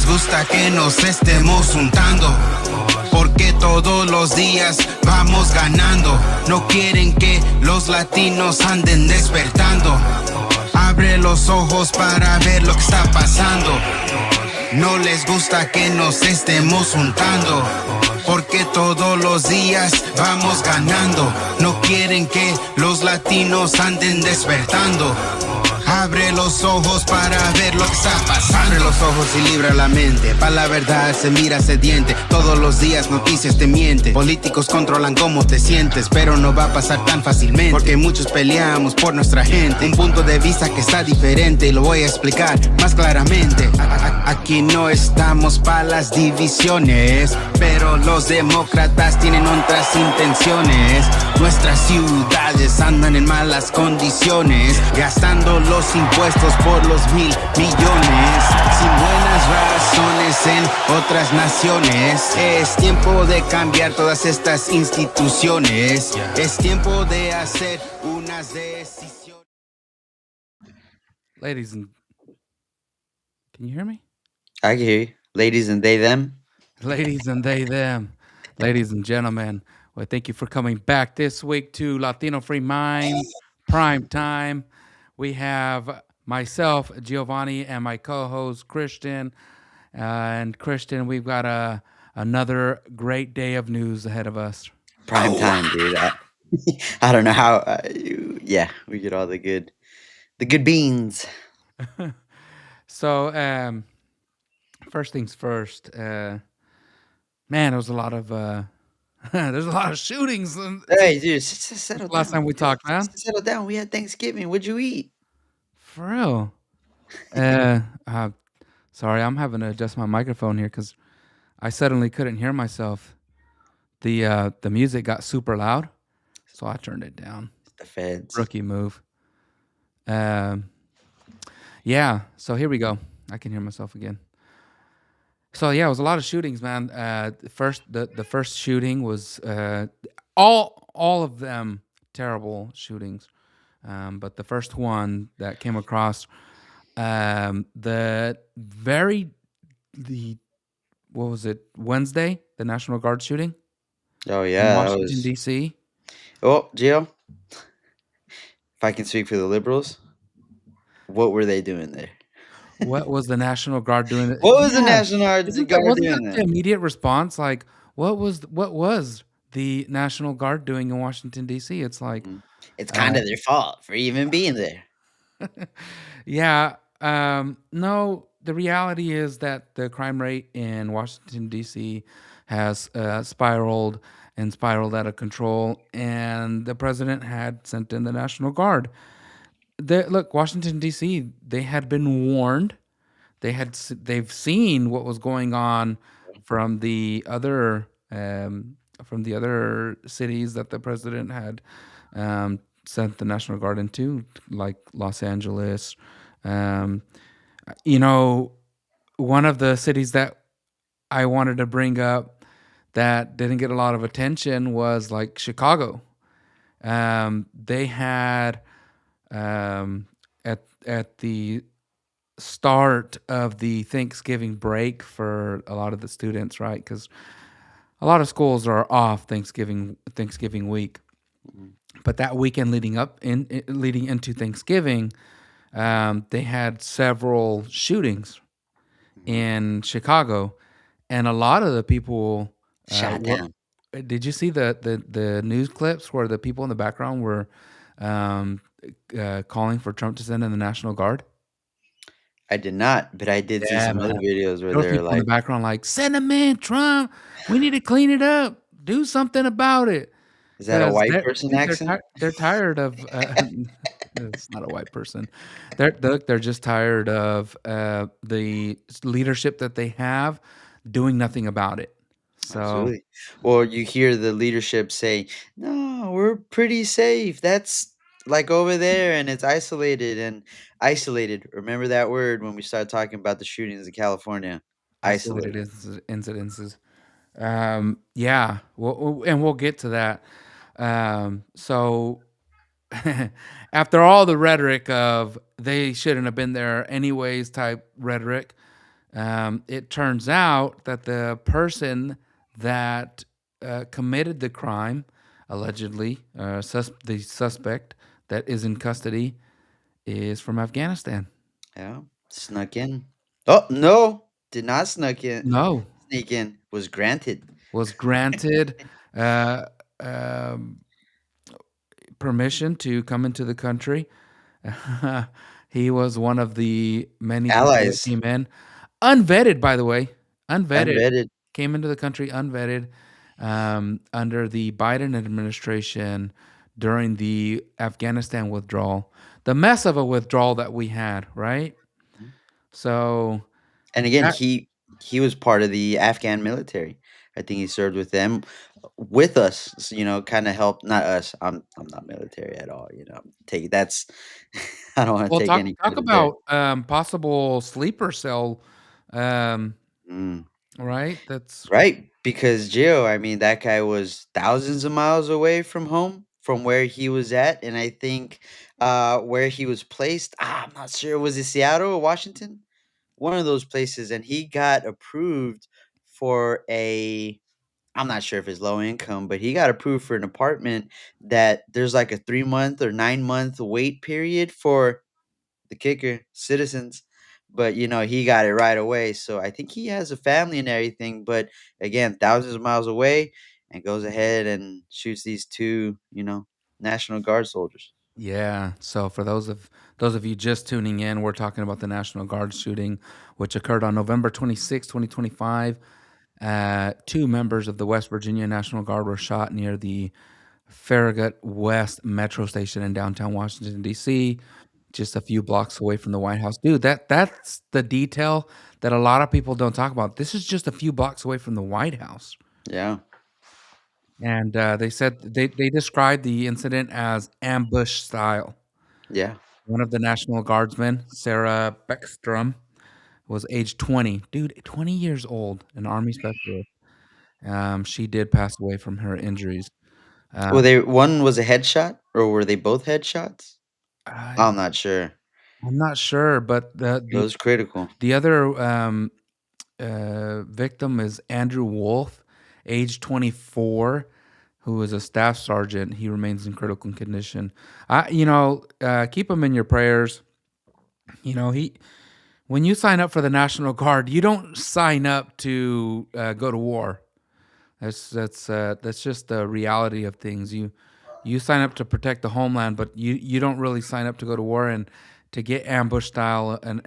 les gusta que nos estemos juntando, porque todos los días vamos ganando. No quieren que los latinos anden despertando. Abre los ojos para ver lo que está pasando. No les gusta que nos estemos juntando, porque todos los días vamos ganando. No quieren que los latinos anden despertando. Abre los ojos para ver lo que está pasando. Abre los ojos y libra la mente. Pa' la verdad se mira sediente. Todos los días noticias te mienten. Políticos controlan cómo te sientes, pero no va a pasar tan fácilmente, porque muchos peleamos por nuestra gente. Un punto de vista que está diferente y lo voy a explicar más claramente. Aquí no estamos pa' las divisiones, pero los demócratas tienen otras intenciones. Nuestras ciudades andan en malas condiciones, gastando los impuestos por los 1,000 millones, sin buenas razones en otras naciones. Es tiempo de cambiar todas estas instituciones. Es tiempo de hacer unas decisiones. Ladies and... Can you hear me? I can hear you. Ladies and they, them. Ladies and they, them. Ladies and gentlemen, well, thank you for coming back this week to Latino Free Mind Prime Time. We have myself, Giovanni, and my co-host, Christian. And Christian, we've got another great day of news ahead of us. Prime time, dude. I don't know how. Yeah, we get all the good beans. So, first things first. Man, there was a lot of there's a lot of shootings. Hey, dude, settle down. Last time we talked, man. Settle down. We had Thanksgiving. What'd you eat? For real. Sorry, I'm having to adjust my microphone here because I suddenly couldn't hear myself. The music got super loud, so I turned it down. The feds. Rookie move. Yeah, so here we go. I can hear myself again. So yeah, it was a lot of shootings, man. The first shooting was all of them terrible shootings, but the first one that came across, what was it, Wednesday, the National Guard shooting? Oh yeah, in Washington D.C. Oh, Gio, if I can speak for the liberals, what were they doing there? What was the National Guard doing? What was the National Guard doing there? The immediate response, like, what was the National Guard doing in Washington D.C.? It's like it's kind of their fault for even being there. Yeah. No, the reality is that the crime rate in Washington D.C. has spiraled out of control, and the president had sent in the National Guard. Look, Washington D.C., they had been warned. They've seen what was going on from the other cities that the president had sent the National Guard into, like Los Angeles. One of the cities that I wanted to bring up that didn't get a lot of attention was like Chicago. They had at the start of the Thanksgiving break for a lot of the students, right? Because a lot of schools are off Thanksgiving week, but that weekend leading into Thanksgiving, they had several shootings in Chicago, and a lot of the people shot down. Did you see the news clips where the people in the background were calling for Trump to send in the National Guard? I did not, but I did see some other videos where they're like in the background, like, send him in, Trump. We need to clean it up. Do something about it. Is that a white person accent? They're tired of. It's not a white person. They're just tired of the leadership that they have doing nothing about it. So, absolutely. Or you hear the leadership say, "No, we're pretty safe. That's like over there, and it's isolated and isolated." Remember that word when we started talking about the shootings in California? Isolated incidences. Yeah. We'll get to that. So after all the rhetoric of they shouldn't have been there anyways type rhetoric, It turns out that the person that committed the crime, allegedly, the suspect that is in custody, is from Afghanistan. Yeah. Snuck in. Oh, no. Did not snuck in. No, Sneak in. Was granted. was granted uh, um, permission to come into the country. He was one of the many people that Allies. came in, unvetted, by the way, unvetted, Unvetted. came into the country unvetted under the Biden administration during the Afghanistan withdrawal, the mess of a withdrawal that we had, right? Mhm. So And again, that he was part of the Afghan military. I think he served with them, with us, kind of helped not us. I'm not military at all, Take that's I don't want to well, take talk any talk credit there. about possible sleeper cell, um, Mm. right? That's Right, because Gio, I mean, that guy was thousands of miles away from home, from where he was at, and I think where he was placed, I'm not sure, was it Seattle or Washington? One of those places, and he got approved for a I'm not sure if it's low income, but he got approved for an apartment that there's like a 3 month or 9 month wait period for the kicker, citizens. But he got it right away. So I think he has a family and everything. But again, thousands of miles away and goes ahead and shoots these two, National Guard soldiers. Yeah. So for those of you just tuning in, we're talking about the National Guard shooting, which occurred on November 26, 2025. Two members of the West Virginia National Guard were shot near the Farragut West Metro Station in downtown Washington D.C., just a few blocks away from the White House. Dude, that's the detail that a lot of people don't talk about. This is just a few blocks away from the White House. Yeah. And they said they described the incident as ambush style. Yeah. One of the National Guardsmen, Sarah Beckstrom, was age 20. Dude, 20 years old, an Army specialist. She did pass away from her injuries. Uh, Were they one was a headshot or were they both headshots? I, I'm not sure. I'm not sure, but It was critical. the other victim is Andrew Wolf, age 24, who is a staff sergeant. He remains in critical condition. Keep him in your prayers. He when you sign up for the National Guard, you don't sign up to go to war. That's just the reality of things. You sign up to protect the homeland, but you don't really sign up to go to war and to get an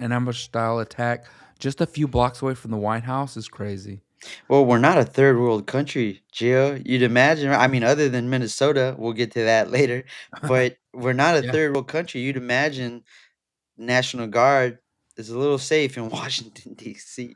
ambush style attack just a few blocks away from the White House is crazy. Well, we're not a third world country, Gio. You'd imagine, I mean, other than Minnesota, we'll get to that later, but we're not a Yeah, third world country. You'd imagine National Guard is a little safe in Washington, D.C., you know?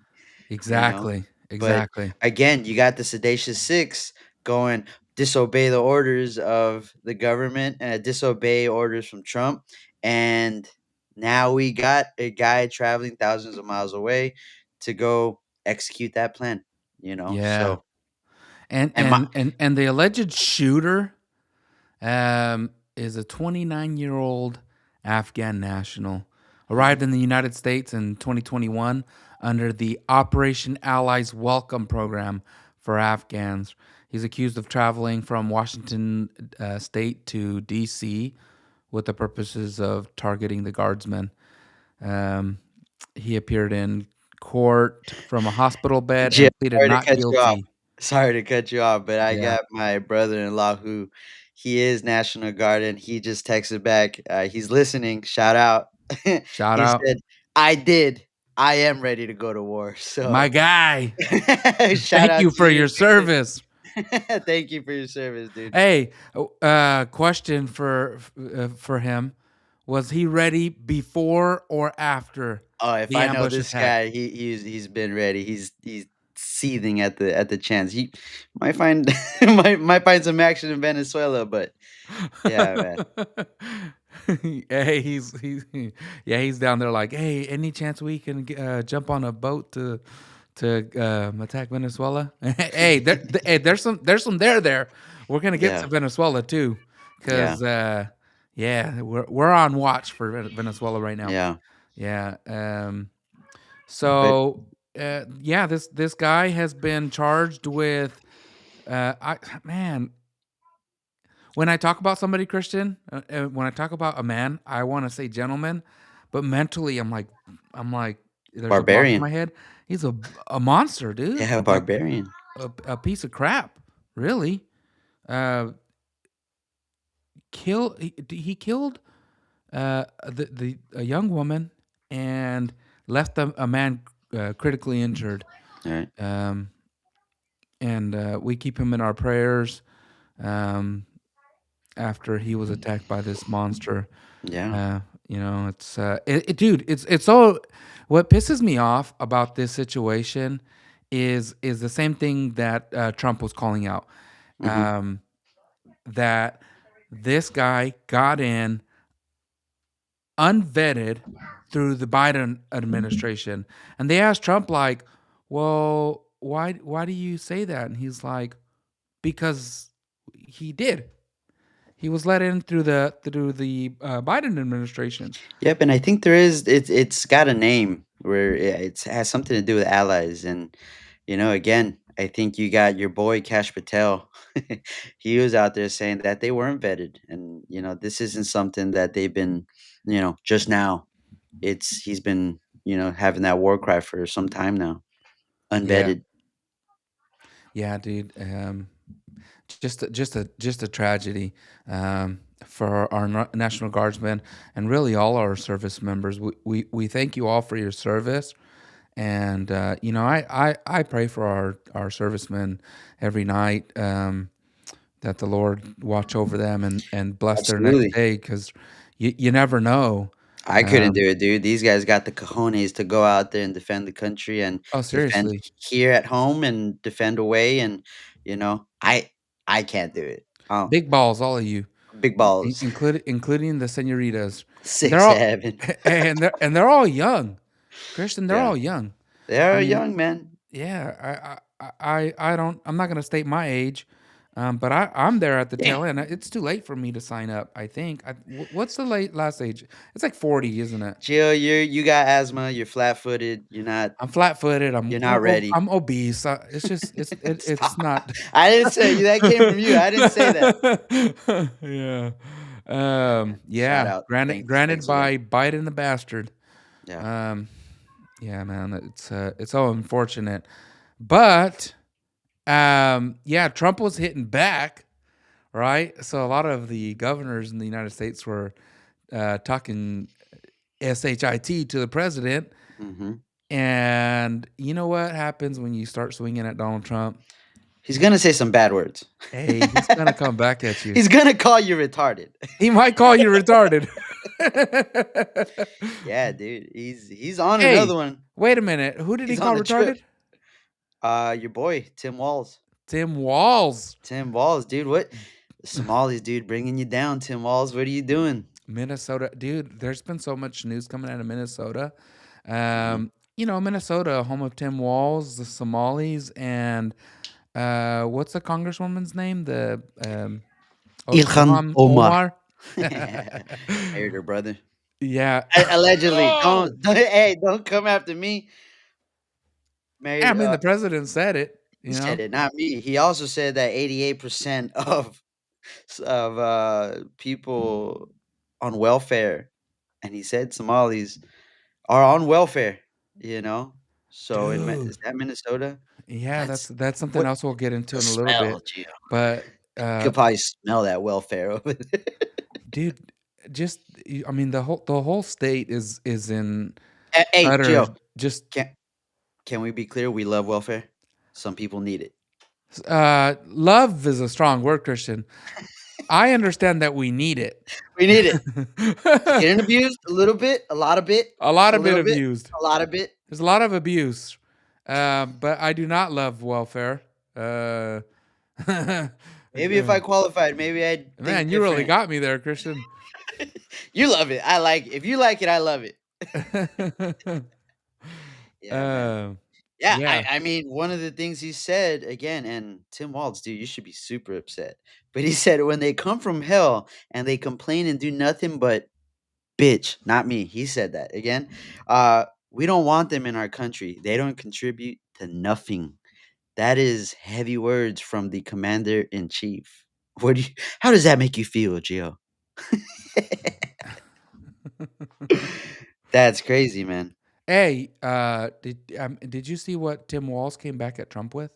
exactly, But exactly. again, you got the Sedacious Six going, disobey the orders of the government, disobey orders from Trump. And now we got a guy traveling thousands of miles away to go execute that plan, Yeah, So, and and my, and and and the alleged shooter is a 29-year-old Afghan national. Arrived Mhm. in the United States in 2021 under the Operation Allies Welcome program for Afghans. He's accused of traveling from Washington State to D.C. with the purposes of targeting the guardsmen. Um, he appeared in court from a hospital bed Jim, and pleaded sorry to not cut you off. guilty. Sorry to cut you off, but I Yeah, got my brother-in-law who he is National Guard, and he just texted back. He's listening. Shout out. shout He out, said, "I did. I am ready to go to war." my So, guy. shout Thank out you to for you. your service. Thank you for your service, dude. Hey, question for him: was he ready before or after Oh, if the I know ambush this attack? guy, he's been ready. He's seething at the chance. He might find might find some action in Venezuela, but yeah, man. Hey, yeah, he's down there like, hey, any chance we can jump on a boat to attack Venezuela? Hey, there's some there. We're gonna get Yeah, to Venezuela too, yeah, because yeah, we're on watch for Venezuela right now. yeah. Yeah. But So. yeah, this guy has been charged with. I man, when I talk about somebody Christian, when I talk about a man, I want to say gentleman, but mentally, I'm like, there's a block in Barbarian. my head. He's a monster, dude. Yeah, Like barbarian. a piece of crap, really. Uh, he killed the a young woman and left a man critically injured. All right. Um, and we keep him in our prayers. Um, after he was attacked by this monster. Yeah. Uh, it's dude, it's so. What pisses me off about this situation is the same thing that Trump was calling out. Hmm. Um, that this guy got in unvetted through the Biden administration, and they asked Trump like, "Well, why do you say that?" And he's like, "Because he did." He was let in through the Biden administration. Yep, and I think there is it's got a name where it has something to do with allies, and again, I think you got your boy Cash Patel. He was out there saying that they weren't vetted, and this isn't something that they've been, just now. He's been having that war cry for some time now, Yeah, unvetted. yeah, dude. Just a tragedy for our National Guardsmen and really all our service members. We thank you all for your service, and I pray for our servicemen every night. That the Lord watch over them and bless their next Absolutely. day because you never know. I couldn't Um, do it, dude. These guys got the cojones to go out there and defend the country and oh, defend seriously, here at home and defend away, and I can't do it. Oh, big balls, all of you. big balls. Including the senoritas, and they're Six, all 7. and they're all young, Christian. They're Yeah. all young. They I are mean, young, man. yeah. I don't. I'm not gonna state my age, but I'm there at the Damn. tail end. It's too late for me to sign up. I think. What's the last age? It's like 40, isn't it? Jill, you got asthma, you're flat-footed, I'm flat footed. you're not ready. I'm obese. It's just it's Stop. not. I didn't say you that came from you. I didn't say that. Yeah. Shout Yeah. out. Granted Thanks a lot. by Biden the bastard. Yeah. Um, yeah, man, it's so unfortunate. But yeah, Trump was hitting back, right? So a lot of the governors in the United States were talking shit to the president. Mhm. And you know what happens when you start swinging at Donald Trump? He's gonna say some bad words. Hey, he's gonna come back at you. He's gonna call you retarded. He might call you retarded. Yeah, dude. He's on Hey, another one. wait a minute. Who did he He's on call the trip. retarded? Your boy, Tim Walz. Tim Walz. Tim Walz, dude. What? The Somalis, dude, bringing you down, Tim Walz. What are you doing? Minnesota, dude, there's been so much news coming out of Minnesota. Mhm. Minnesota, home of Tim Walz, the Somalis, and what's the congresswoman's name? The Ilhan Ilhan Omar. Omar. Married her brother. Yeah. Allegedly. Oh, Hey, don't come after me. yeah. I Married. mean, the president said it. He You said know. it, not me. He also said that 88% of people on welfare, and he said Somalis are on welfare. You know. So is Dude. that Minnesota? Yeah, That's that's something what else we'll get into the in a little smell, bit. Gio. But You could probably smell that welfare over there. dude, I mean, the whole state is in Hey, utter Gio, just can can we be clear? We love welfare. Some people need it. love is a strong word, Christian. I understand that we need it. We need it. It's getting abused a little bit, a lot of bit, A lot a of it little bit, abused. a lot of bit. There's a lot of abuse. But I do not love welfare. Maybe if I qualified, maybe I'd think Man, you really different. got me there, Christian. You love it. I like it. If you like it, I love it. Yeah, man. uh, Yeah, I yeah. I mean, one of the things he said again, and Tim Waltz, dude, you should be super upset. But he said when they come from hell and they complain and do nothing but bitch, not me. He said that again. We don't want them in our country. They don't contribute to nothing. That is heavy words from the commander in chief. What do you, how does that make you feel, Gio? That's crazy, man. Hey, did you see what Tim Walz came back at Trump with?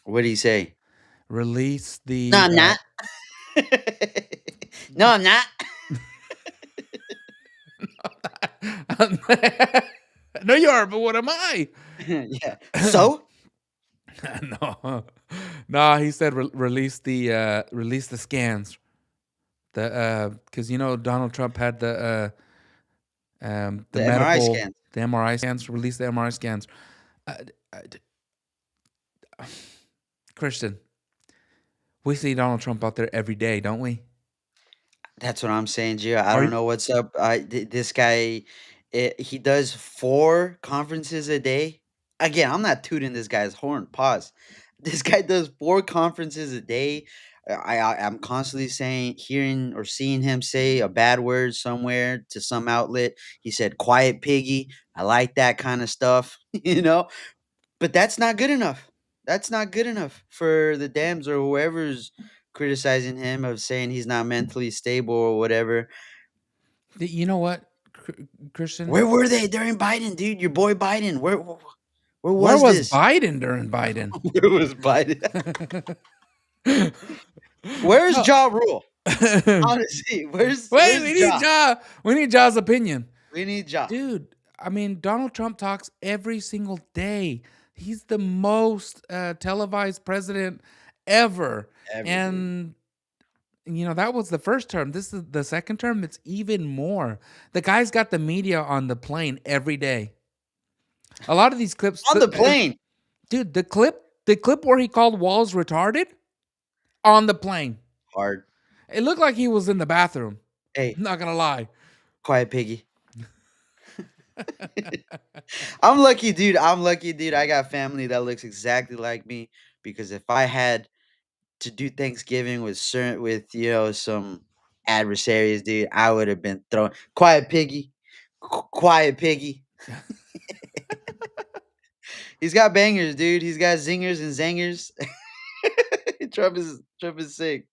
What do you say? Release No, the I'm not. No, I'm not. no, you are, but what am I? Yeah. So? no, no. He said release the scans. Because Donald Trump had the The MRI medical scans. the MRI scans. Release the MRI scans. Uh, Christian, we see Donald Trump out there every day, don't we? That's what I'm saying, Gio. I Are don't you, know what's up. This guy, he does 4 conferences a day. Again, I'm not tooting this guy's horn. Pause. This guy does 4 conferences a day. I'm constantly saying, hearing or seeing him say a bad word somewhere to some outlet. He said, "Quiet piggy." I like that kind of stuff, you know. But that's not good enough. That's not good enough for the Dems or whoever's criticizing him of saying he's not mentally stable or whatever. you know what, Christian? Where were they during Biden, dude? Your boy Biden. Where Where was was this? Biden during Biden? Where was Biden? Where's no. Ja Rule? Honestly, Wait, where's we Ja? need Ja. We need Ja's opinion. We need Ja Dude, I mean, Donald Trump talks every single day. He's the most televised president ever. ever, dude. And, that was the first term. This is the second term. It's even more. The guy's got the media on the plane every day. A lot of these clips, On the plane. dude, the clip where he called Walz retarded on the plane. Hard. It looked like he was in the bathroom. Hey, Not gonna lie. quiet piggy. I'm lucky, dude. I'm lucky, dude. I got family that looks exactly like me because if I had to do Thanksgiving with some adversaries, dude, I would have been thrown. Quiet piggy, quiet piggy. He's got bangers, dude. He's got zingers and zangers. Trump is sick.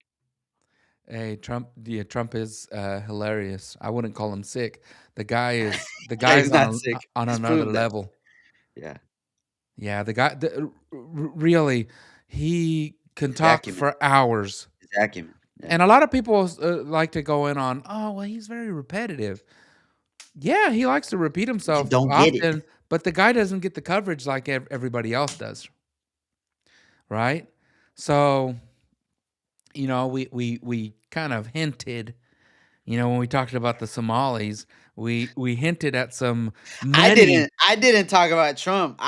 Hey, Trump. Yeah, Trump is hilarious. I wouldn't call him sick. The Yeah, he's guy's not on sick. on He's another proved that. level. Yeah, Yeah, really, he can his talk acumen, for hours. his acumen. Yeah, And a lot of people like to go in on, oh, well, he's very repetitive. Yeah, he likes to repeat you himself don't get it. often, but the guy doesn't get the coverage like everybody else does, right? So, we kind of hinted, when we talked about the Somalis, we hinted at some I money. didn't. I didn't talk about Trump.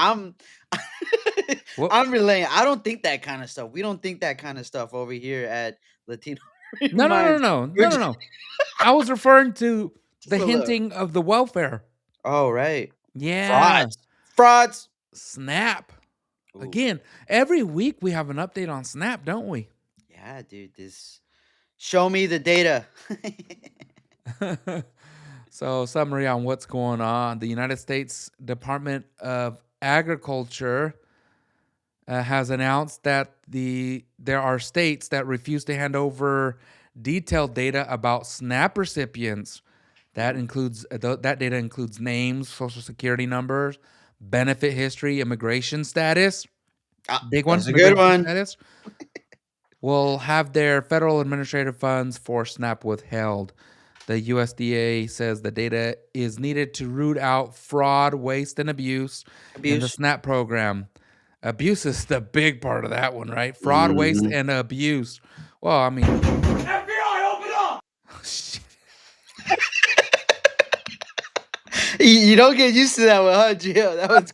What? I'm relaying. I don't think that kind of stuff. We don't think that kind of stuff over here at Latino No, no, no, Minds. no, We're no, no, no. I was referring to just the a little. hinting of the welfare. Oh, right. Yeah, Frauds. Frauds. Snap. Ooh. Again, every week we have an update on Snap, don't we? Yeah, dude. This. Show me the data. So, summary on what's going on. The United States Department of Agriculture has announced that there are states that refuse to hand over detailed data about SNAP recipients. That data includes names, social security numbers, benefit history, immigration status. Ah, Big one, that's a good immigration one. status. Will have their federal administrative funds for SNAP withheld. The USDA says the data is needed to root out fraud, waste, and abuse in the Abuse. SNAP program. Abuse is the big part of that one, right? Fraud, waste, Mhm. and abuse. Well, I mean, FBI, open up! shit. You don't get used to that one, huh, Gio? That was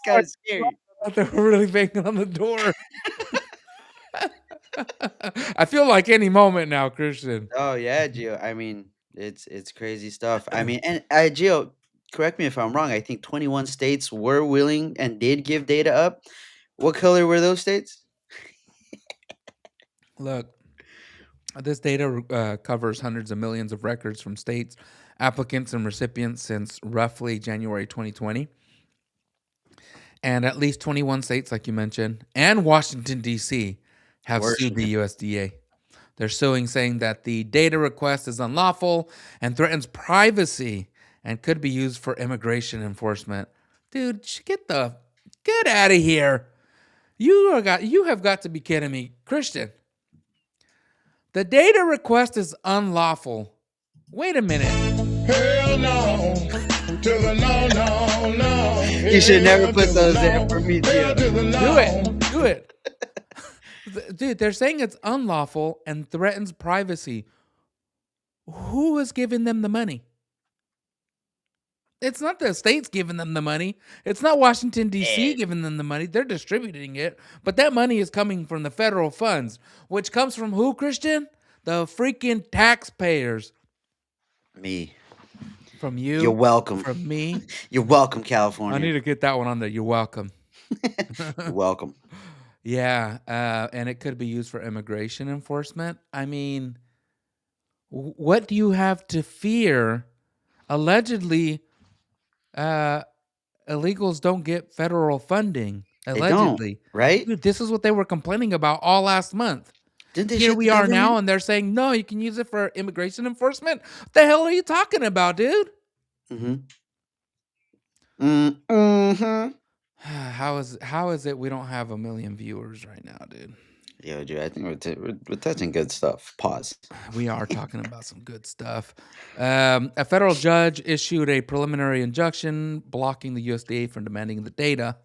kind of scary. I thought they were really banging on the door. I feel like any moment now, Christian. Oh yeah, Gio. I mean, it's crazy stuff. I mean, and Gio, correct me if I'm wrong. I think 21 states were willing and did give data up. What color were those states? Look, This data covers hundreds of millions of records from states, applicants, and recipients since roughly January 2020. And at least 21 states, like you mentioned, and Washington, D.C., have sued the Washington. USDA. They're suing, saying that the data request is unlawful and threatens privacy and could be used for immigration enforcement. Dude, get out of here. You have got to be kidding me, Christian. The data request is unlawful. Wait a minute. Hell no. To the no, no, no. You should never Hell put to the those no. in for me, Hell Gio. to the no. Do it. Do it. Dude, they're saying it's unlawful and threatens privacy. Who is giving them the money? It's not the states giving them the money. It's not Washington, D.C. And giving them the money. They're distributing it. But that money is coming from the federal funds, which comes from who, Christian? The freaking taxpayers. me. From you. You're welcome. From me. You're welcome, I need California. to get that one on there. You're welcome. You're welcome. Yeah. And it could be used for immigration enforcement. I mean, what do you have to fear? Allegedly, illegals don't get federal funding. They don't, Allegedly. right? Dude, this is what they were complaining about all last month. Didn't they Here shut we the are now, government? and they're saying, no, you can use it for immigration enforcement. What the hell are you talking about, dude? Mm-hmm. Mm-hmm. How is it we don't have 1 million viewers right now, dude? Yo, dude, I think we're touching good stuff. Pause. We are talking about some good stuff. A federal judge issued a preliminary injunction blocking the USDA from demanding the data.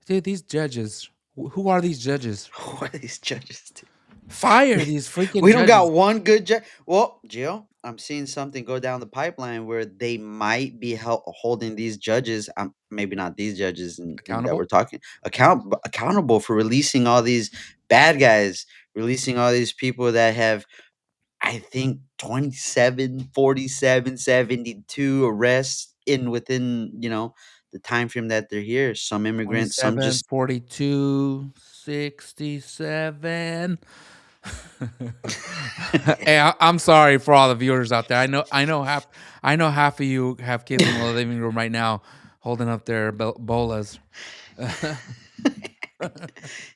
Dude, these judges, who are these judges? Who are these judges, dude? Fire these freaking We don't judges. got one good judge. Well, Gio, I'm seeing something go down the pipeline where they might be holding these judges, maybe not these judges that we're Accountable? talking, accountable for releasing all these bad guys, releasing all these people that have, I think, 27, 47, 72 arrests within, the time frame that they're here. Some immigrants, some 27, just 42, 67. Hey, I'm sorry for all the viewers out there. I know half of you have kids in the living room right now holding up their bolas.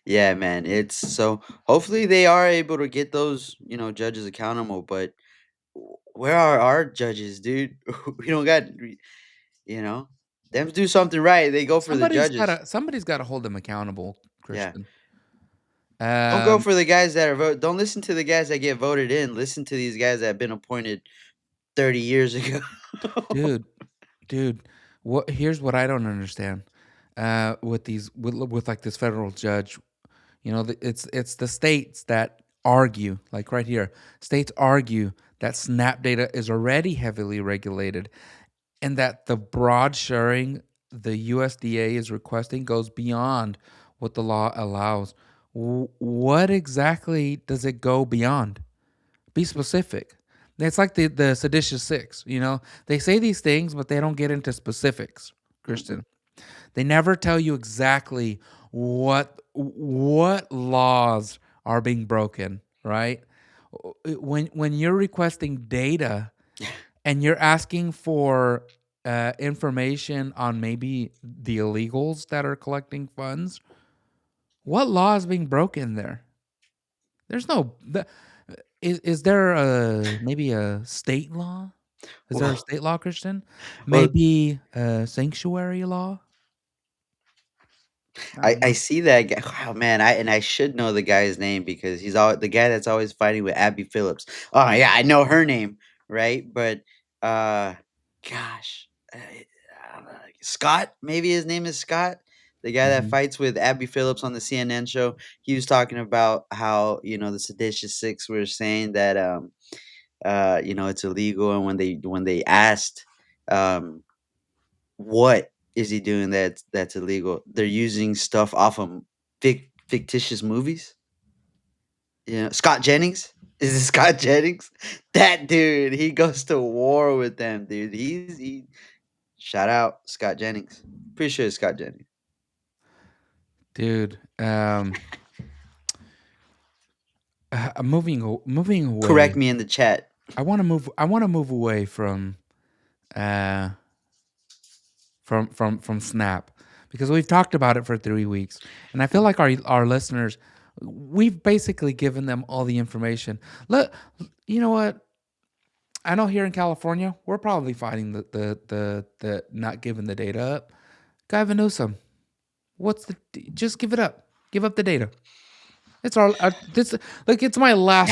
yeah, man. It's so hopefully they are able to get those, judges accountable, but where are our judges, dude? We don't got, you know, them do something right. They go for the judges. Somebody's gotta hold them accountable, Yeah. Christian. Don't go Um, for the guys that are vote. Don't listen to the guys that get voted in. Listen to these guys that have been appointed 30 years ago. dude, here's what I don't understand. With like this federal judge, it's the states that argue, like right here, states argue that SNAP data is already heavily regulated and that the broad sharing the USDA is requesting goes beyond what the law allows. What exactly does it go beyond? Be specific. It's like the seditious six, They say these things, but they don't get into specifics, Christian. They never tell you exactly what laws are being broken, right? When you're requesting data and you're asking for information on maybe the illegals that are collecting funds, what law is being broken there? There's no. Is there maybe a state law? Is there a well, state law, Christian? well, Maybe a sanctuary law? I I, don't I know. see that guy. Oh man, I should know the guy's name because he's all the guy that's always fighting with Abby Phillips. Oh yeah, I know her name, right? But uh, gosh, I don't know, Scott. Maybe his name is Scott. The guy that Mhm. fights with Abby Phillips on the CNN show. He was talking about how the seditious six were saying that it's illegal, and when they asked um what is he doing that's illegal? They're using stuff off of fictitious movies. Scott Jennings. Is it Scott Jennings? That dude, he goes to war with them, dude. He shout out Scott Jennings. Pretty sure it's Scott Jennings. Dude, moving Correct away. me in the chat. I want to move. I want to move away uh, from Snap because we've talked about it for 3 weeks, and I feel like our listeners, we've basically given them all the information. Look, you know what? I know here in California, we're probably fighting the not giving the data up. Gavin Newsom, just give it up. Give up the data. It's this like it's my last.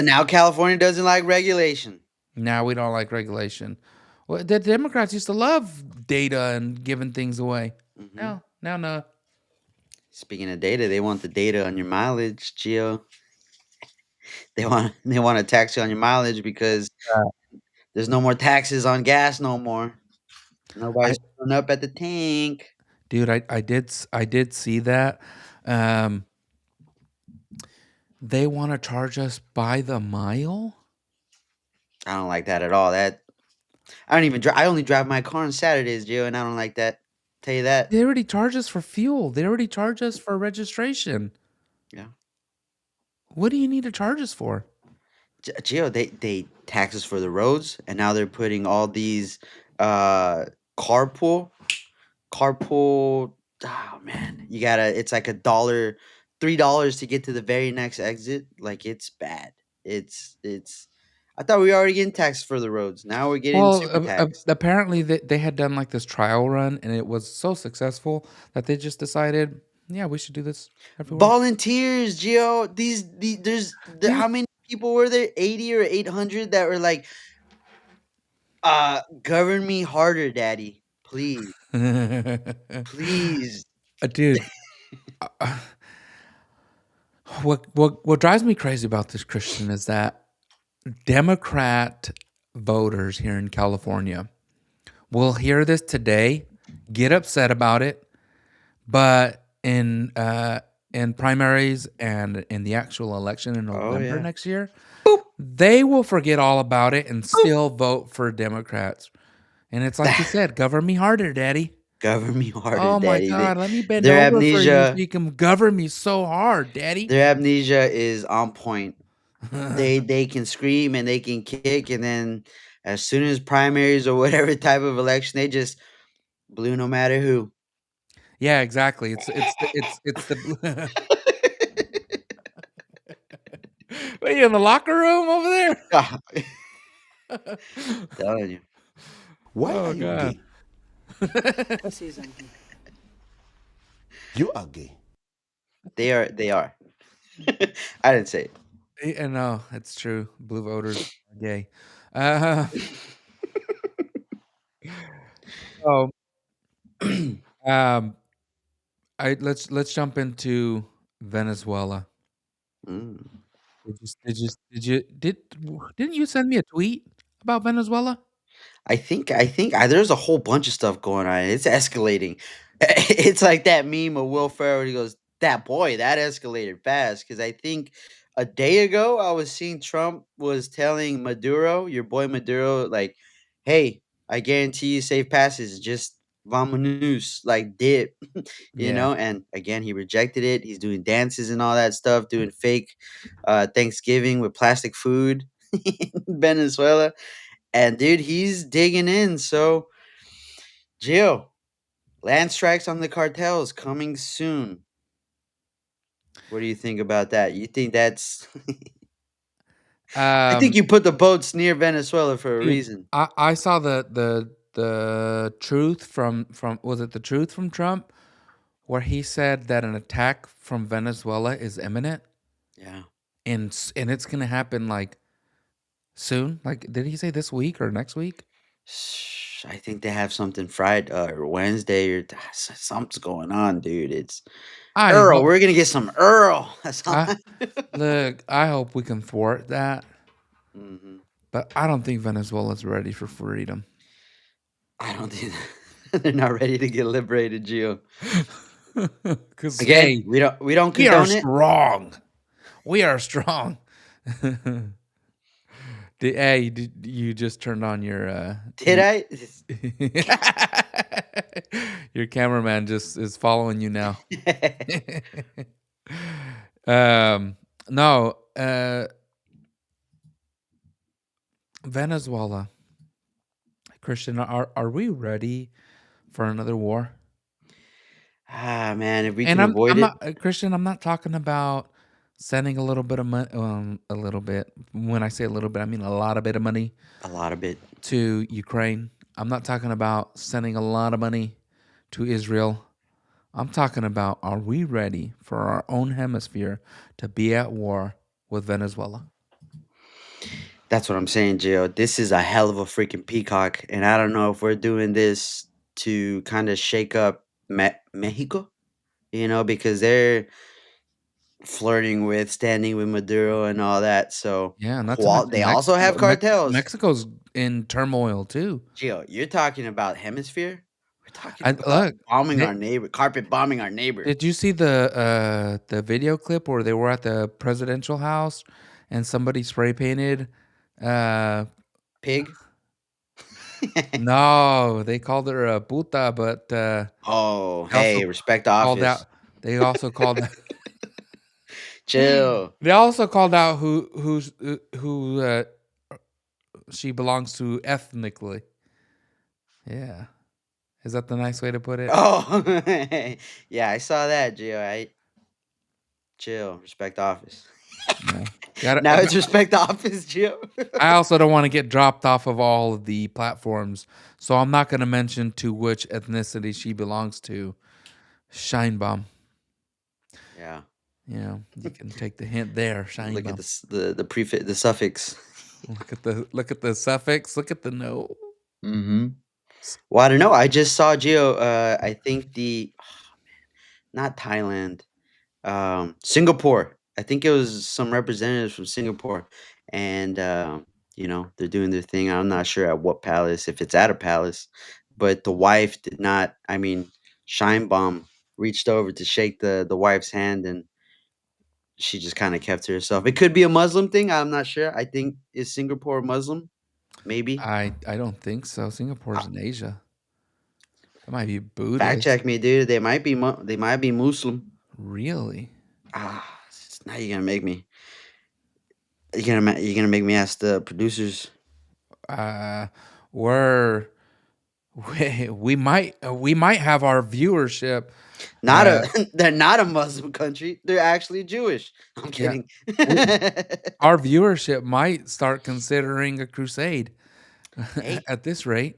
Now California doesn't like regulation. Now we don't like regulation. Well, the Democrats used to love data and giving things away. Hmm. No. Speaking of data, they want the data on your mileage, Gio. They want to tax you on your mileage because there's no more taxes on gas no more. I Nobody's filling up at the tank. dude, I did see that. Um, they want to charge us by the mile. I don't like that at all. I don't even drive. I only drive my car on Saturdays, Gio, and I don't like that. Tell you that. They already charge us for fuel. They already charge us for registration. Yeah. What do you need to charge us for? Gio, they tax us for the roads, and now they're putting all these uh carpool carpool. Oh man, you gotta. It's like $1, $3 to get to the very next exit. Like it's bad. It's. I thought we were already getting taxed for the roads. Now we're getting Well, super taxed. apparently they had done like this trial run, and it was so successful that they just decided, yeah, we should do this everywhere. Volunteers, Gio. Yeah. How many people were there? 80 or 800 that were like, govern me harder, daddy. Please. Please. Dude, uh, what drives me crazy about this, Christian, is that Democrat voters here in California will hear this today, get upset about it, but in primaries and in the actual election in Oh November yeah. next year, they will forget all about it and still vote for Democrats. And it's like you said, govern me harder, daddy. Govern me harder, Oh my daddy. God, let me bend Their over for you so amnesia you can govern me so hard, daddy. their amnesia is on point. They can scream and they can kick, and then as soon as primaries or whatever type of election, they just blue no matter who. Yeah, exactly. It's the What are you in the locker room over Ah, there? telling you. Why are Oh you God. gay? You are gay. They are. I didn't say Yeah, no, it's true. Blue voters are gay. Uh, oh, it. um, let's jump into Venezuela. Mm. Didn't you send me a tweet about Venezuela? I think there's a whole bunch of stuff going on. It's escalating. It's like that meme of Will Ferrell. He goes, "That boy, that escalated fast." Because I think a day ago I was seeing Trump was telling Maduro, your boy Maduro, like, "Hey, I guarantee you safe passes. Just vamonos, like dip." Yeah. And again, he rejected it. He's doing dances and all that stuff, doing fake Thanksgiving with plastic food in Venezuela. And dude, he's digging in. So, Jill, land strikes on the cartels coming soon. What do you think about that? You think that's. I think Um, you put the boats near Venezuela for a dude, reason. I saw the truth from was it the truth from Trump where he said that an attack from Venezuela is imminent Yeah. and it's gonna happen like soon. Like, did he say this week or next week? I think they have something Friday or Wednesday or something's going on, dude. It's I Earl. hope. We're gonna get some Earl. That's all. I look. I hope we can thwart that, Hmm. but I don't think Venezuela's ready for freedom. I don't think they're not ready to get liberated, Gio. Because Again, hey, we don't we are condone it. strong. We are strong. You just turned on your Did I? your cameraman just is following you now. Um, no, Venezuela, Christian, are we ready for another war? Man, if we And can avoid I'm it, not Christian. I'm not talking about sending a little bit of money. A little bit. When I say a little bit, I mean a lot of bit of money a lot of it. to Ukraine. I'm not talking about sending a lot of money to Israel. I'm talking about, are we ready for our own hemisphere to be at war with Venezuela? That's what I'm saying, Jill. This is a hell of a freaking peacock, and I don't know if we're doing this to kind of shake up Mexico, because they're flirting with standing with Maduro and all that. So Yeah, and not to mention They also have cartels. Mexico's in turmoil too. Jill, you're talking about hemisphere. We're talking I about look. bombing our neighbor, carpet bombing our neighbor. Did you see the video clip where they were at the presidential house and somebody spray painted? Uh, Pig. no, they called her a puta, but Oh, they also hey, respect called office. out. They also called. Chill. They also called out who she belongs to ethnically. Yeah, is that the nice way to put it? Oh, yeah, I saw that, Jill. Chill, respect office. Yeah. Got Now it. it's respect office, Jill. I also don't want to get dropped off of all of the platforms, so I'm not going to mention to which ethnicity she belongs to. Shine bomb. Yeah. Yeah, you can take the hint there. Shine Look bomb. at the prefix, the suffix. Look at the suffix. Look at the no. Mm-hmm. Well, I don't know. I just saw Gio. I think not Thailand, Singapore. I think it was some representatives from Singapore, and they're doing their thing. I'm not sure at what palace, if it's at a palace, but the wife did not. I mean, Shine Bomb reached over to shake the wife's hand, and she just kind of kept to herself. It could be a Muslim thing. I'm not sure. I think is Singapore Muslim? Maybe. I don't think so. Singapore's in Asia. That might be Fact Buddhist. check me, dude. They might be Muslim. Really? Now you're gonna make me. You're gonna make me ask the producers. We're we might have our viewership. Not they're not a Muslim country. They're actually Jewish. I'm kidding. Our viewership might start considering a crusade Hey. at this rate.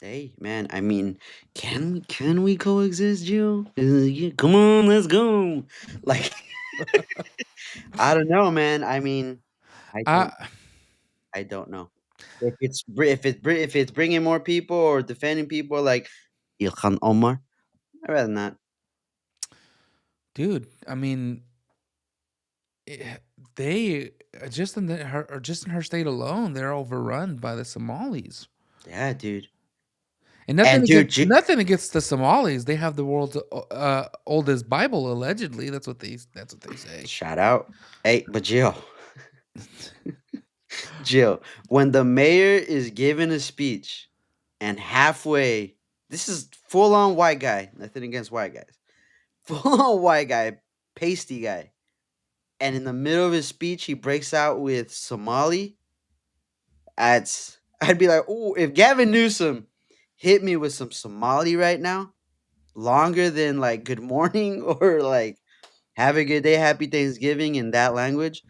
Hey, man. I mean, can we coexist, Jill? Come on, let's go. Like, I don't know, man. I mean, Uh, I don't know if it's bringing more people or defending people like Ilhan Omar. I'd rather not. dude, I mean, they just in her state alone, they're overrun by the Somalis. Yeah, dude. And nothing And dude, nothing against the Somalis. They have the world's oldest Bible, allegedly. That's what they say. shout out. Hey, but Jill, Jill, when the mayor is giving a speech and halfway, this is full on white guy, nothing against white guys, full on white guy, pasty guy, and in the middle of his speech, he breaks out with Somali. I'd be like, oh, if Gavin Newsom hit me with some Somali right now, longer than like good morning or like have a good day, happy Thanksgiving in that language,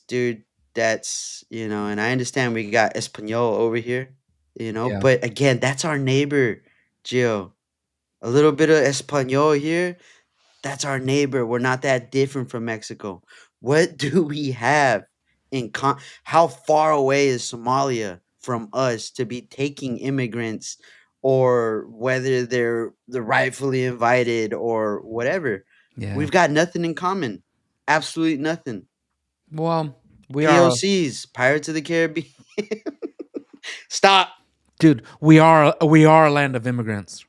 dude, and I understand we got Espanol over here, Yeah. but again, that's our neighbor, Gio. A little bit of Espanol here, that's our neighbor. We're not that different from Mexico. What do we have how far away is Somalia from us to be taking immigrants or whether they're rightfully invited or whatever? Yeah. We've got nothing in common. Absolutely nothing. Well, we POCs, Pirates of the Caribbean. Stop. dude, we are a land of immigrants.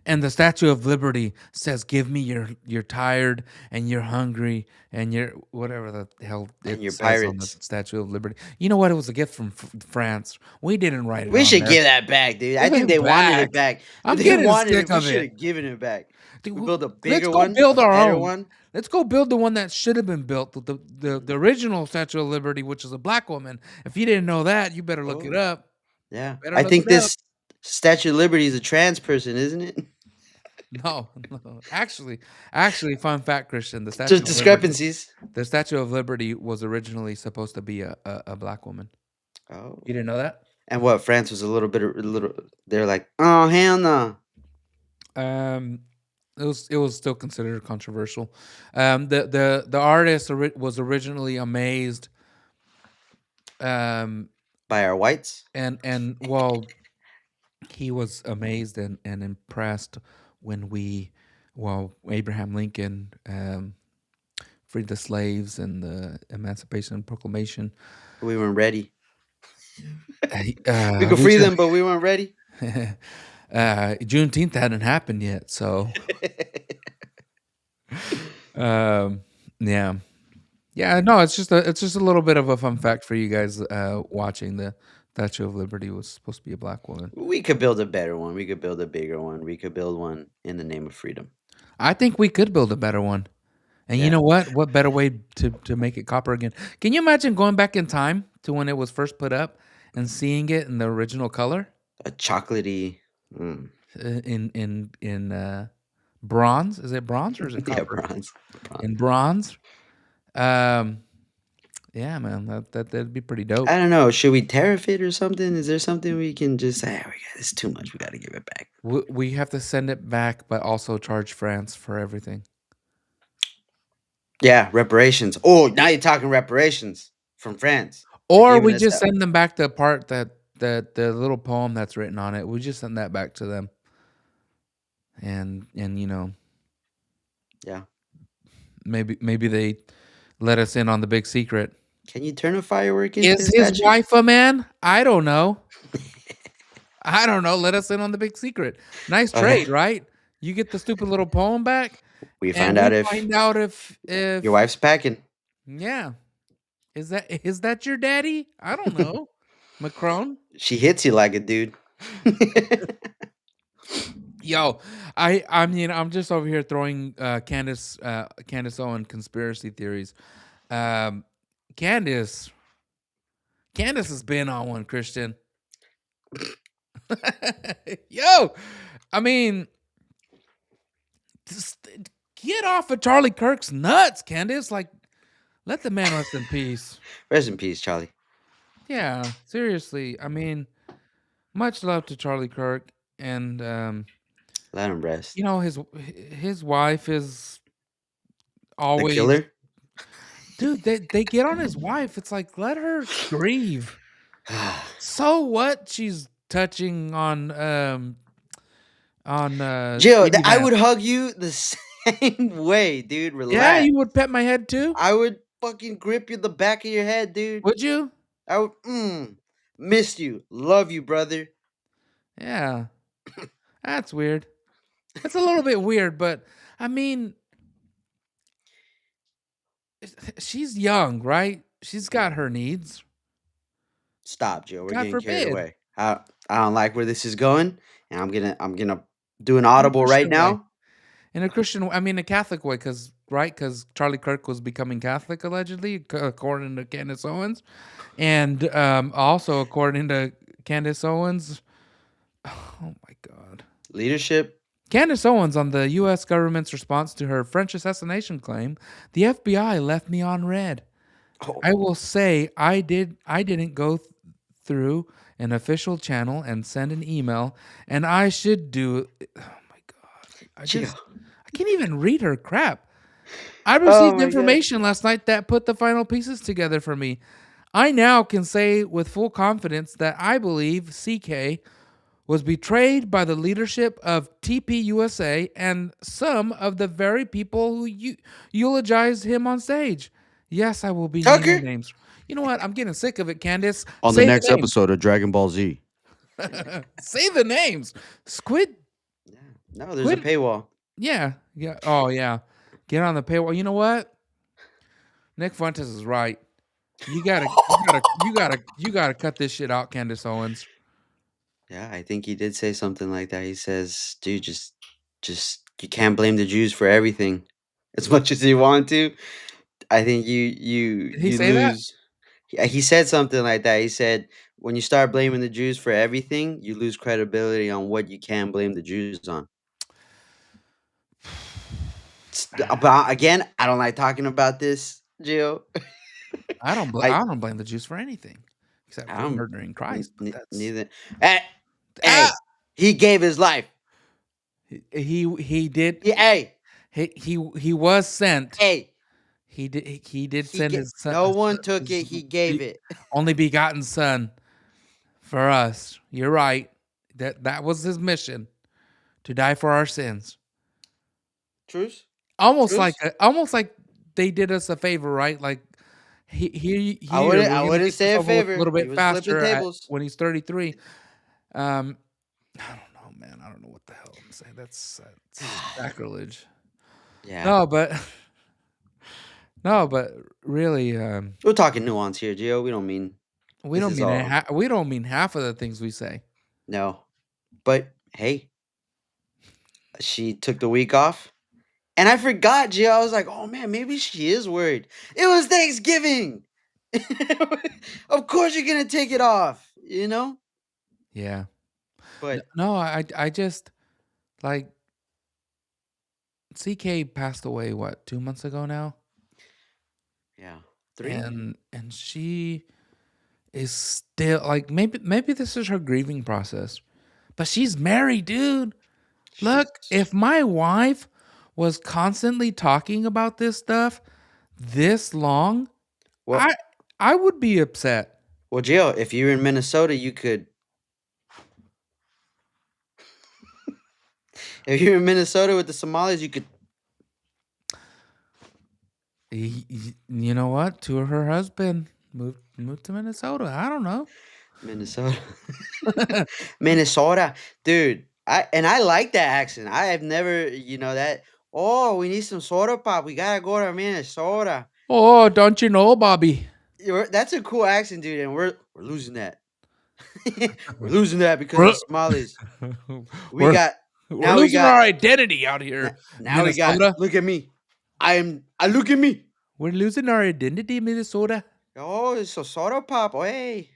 And the Statue of Liberty says, "Give me you're tired and you're hungry and you're whatever the hell And you're says on the pirates. Statue of Liberty." You know what? It was a gift from France. We didn't write it. We on should there. give that back, dude. I Give think it they wanted it back. back. I'm If they getting wanted sick it. We of should it. have given it back. Dude, We build a let's bigger go one, build a our better own. one. Let's go build the one that should have been built, the original Statue of Liberty, which is a black woman. If you didn't know that, you better look it Oh, up. yeah. Better I look think it up. this Statue of Liberty is a trans person, isn't it? No, no. Actually, fun fact, Christian, Just discrepancies. the Statue of Liberty was originally supposed to be a black woman. Oh. You didn't know that? And what? France was a little. They're like, oh hell no. Um, it was still considered controversial. The artist was originally amazed. By our whites. And well, he was amazed and impressed when Abraham Lincoln freed the slaves and the Emancipation Proclamation. We weren't ready. We We could free them, but we weren't ready. Juneteenth hadn't happened yet, so yeah. No, it's just a little bit of a fun fact for you guys watching. The Statue of Liberty was supposed to be a black woman. We could build a better one. We could build a bigger one. We could build one in the name of freedom. I think we could build a better one. And you know what? What better way to make it copper again? Can you imagine going back in time to when it was first put up and seeing it in the original color? A chocolatey. In bronze? Is it bronze or is it copper? Yeah, bronze. In bronze. Yeah, man, that'd be pretty dope. I don't know. Should we tariff it or something? Is there something we can just say? It's too much. We got to give it back. We have to send it back, but also charge France for everything. Yeah, reparations. Oh, now you're talking reparations from France. Or we just send them back the part that the little poem that's written on it. We just send that back to them. And you know. Yeah. Maybe they let us in on the big secret. Can you turn a firework into Is his wife a man? I don't know. I don't know. Let us in on the big secret. Nice trade, right? You get the stupid little poem back. We find out if your wife's packing. Yeah. Is that your daddy? I don't know. Macron? She hits you like a dude. Yo, I mean, I'm just over here throwing Candace Owen conspiracy theories. Candace has been on one, Christian. Yo, I mean, just get off of Charlie Kirk's nuts, Candace. Like, let the man rest in peace. Rest in peace, Charlie. Yeah, seriously. I mean, much love to Charlie Kirk, and let him rest. You know, his wife is always the killer. Dude, they get on his wife. It's like, let her grieve. So what? She's touching on Jill, I would hug you the same way, dude. Relax. Yeah, you would pet my head too? I would fucking grip you the back of your head, dude. Would you? I would miss you. Love you, brother. Yeah. That's weird. It's a little bit weird, but I mean, she's young, right? She's got her needs. Stop, Joe. We're getting carried away. I don't like where this is going, and I'm gonna do an audible right now. In a Christian, I mean a Catholic way, because Charlie Kirk was becoming Catholic allegedly, according to Candace Owens, and also according to Candace Owens. Oh my God. Leadership. Candace Owens on the U.S. government's response to her French assassination claim. The FBI left me on red. Oh. I will say I didn't go through an official channel and send an email, and I should do. Oh my God! I can't even read her crap. I received information last night that put the final pieces together for me. I now can say with full confidence that I believe CK was betrayed by the leadership of TPUSA and some of the very people who eulogized him on stage. Yes, I will be naming names. You know what? I'm getting sick of it, Candace. On the next episode of Dragon Ball Z. Say the names. Squid. Yeah. No, there's a paywall. Yeah. Oh, yeah. Get on the paywall. You know what? Nick Fuentes is right. You gotta cut this shit out, Candace Owens. Yeah, I think he did say something like that. He says, dude, just you can't blame the Jews for everything. as much as you want to. I think Did he you say that? lose. Yeah, he said something like that. He said, "When you start blaming the Jews for everything, you lose credibility on what you can blame the Jews on." About again, I don't like talking about this, Gio. I I don't blame the Jews for anything except I for don't murdering Christ. But that's neither. Hey, ah. hey, he gave his life. He did Hey, he was sent. hey, He did he send get. his son, No one took it. He gave it. only begotten son for us. You're right. That was his mission, to die for our sins. Truce, Almost truce. almost like they did us a favor, right? Like here I we're gonna wouldn't make say this a over with a favor. little He bit was flipping faster tables. when he's 33. Um, I don't know, man. I don't know what the hell I'm saying. That's sacrilege. Yeah, No, but no, but really, we're talking nuance here, Gio. We don't mean we this don't is mean all. we don't mean half of the things we say. No, but hey, she took the week off. And I forgot, Gio. I was like, oh man, maybe she is worried. It was Thanksgiving. Of course you're gonna take it off, you know? Yeah. But No, I just like CK passed away what 2 months ago now, yeah. 3? and she is still like maybe this is her grieving process, but she's married, dude. She's Look, if my wife was constantly talking about this stuff this long, well I I would be upset. well, Gio, if you're in Minnesota, you could if you're in Minnesota with the Somalis, you could You know what? To her husband moved to Minnesota. I don't know. Minnesota. Minnesota. Dude, I like that accent. I have never, that oh, we need some soda pop. We gotta go to Minnesota. Oh, don't you know, Bobby? That's a cool accent, dude, and we're losing that. We're losing that because We're of Somalis. We we're, got we're now we losing got our identity out n- here, now we got Minnesota. look at me. I look at me. We're losing our identity, Minnesota. Oh, it's so soda pop. Oh, hey.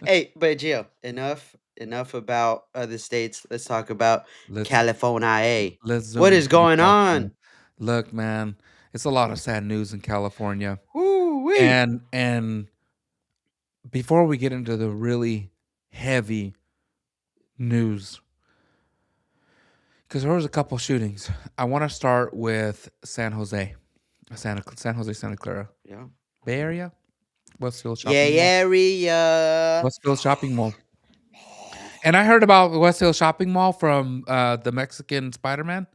Hey, but Gio, enough about other states. Let's talk about let's California. Hey. let's What zoom is into going California. on? Look, man, it's a lot of sad news in California. Woo wee. And before we get into the really heavy news, because there was a couple shootings, I want to start with San Jose, San Jose, Santa Clara, Yeah. Bay Area, Westfield Yeah, Shopping Mall, area. Westfield Shopping Mall. And I heard about Westfield Shopping Mall from the Mexican Spider-Man.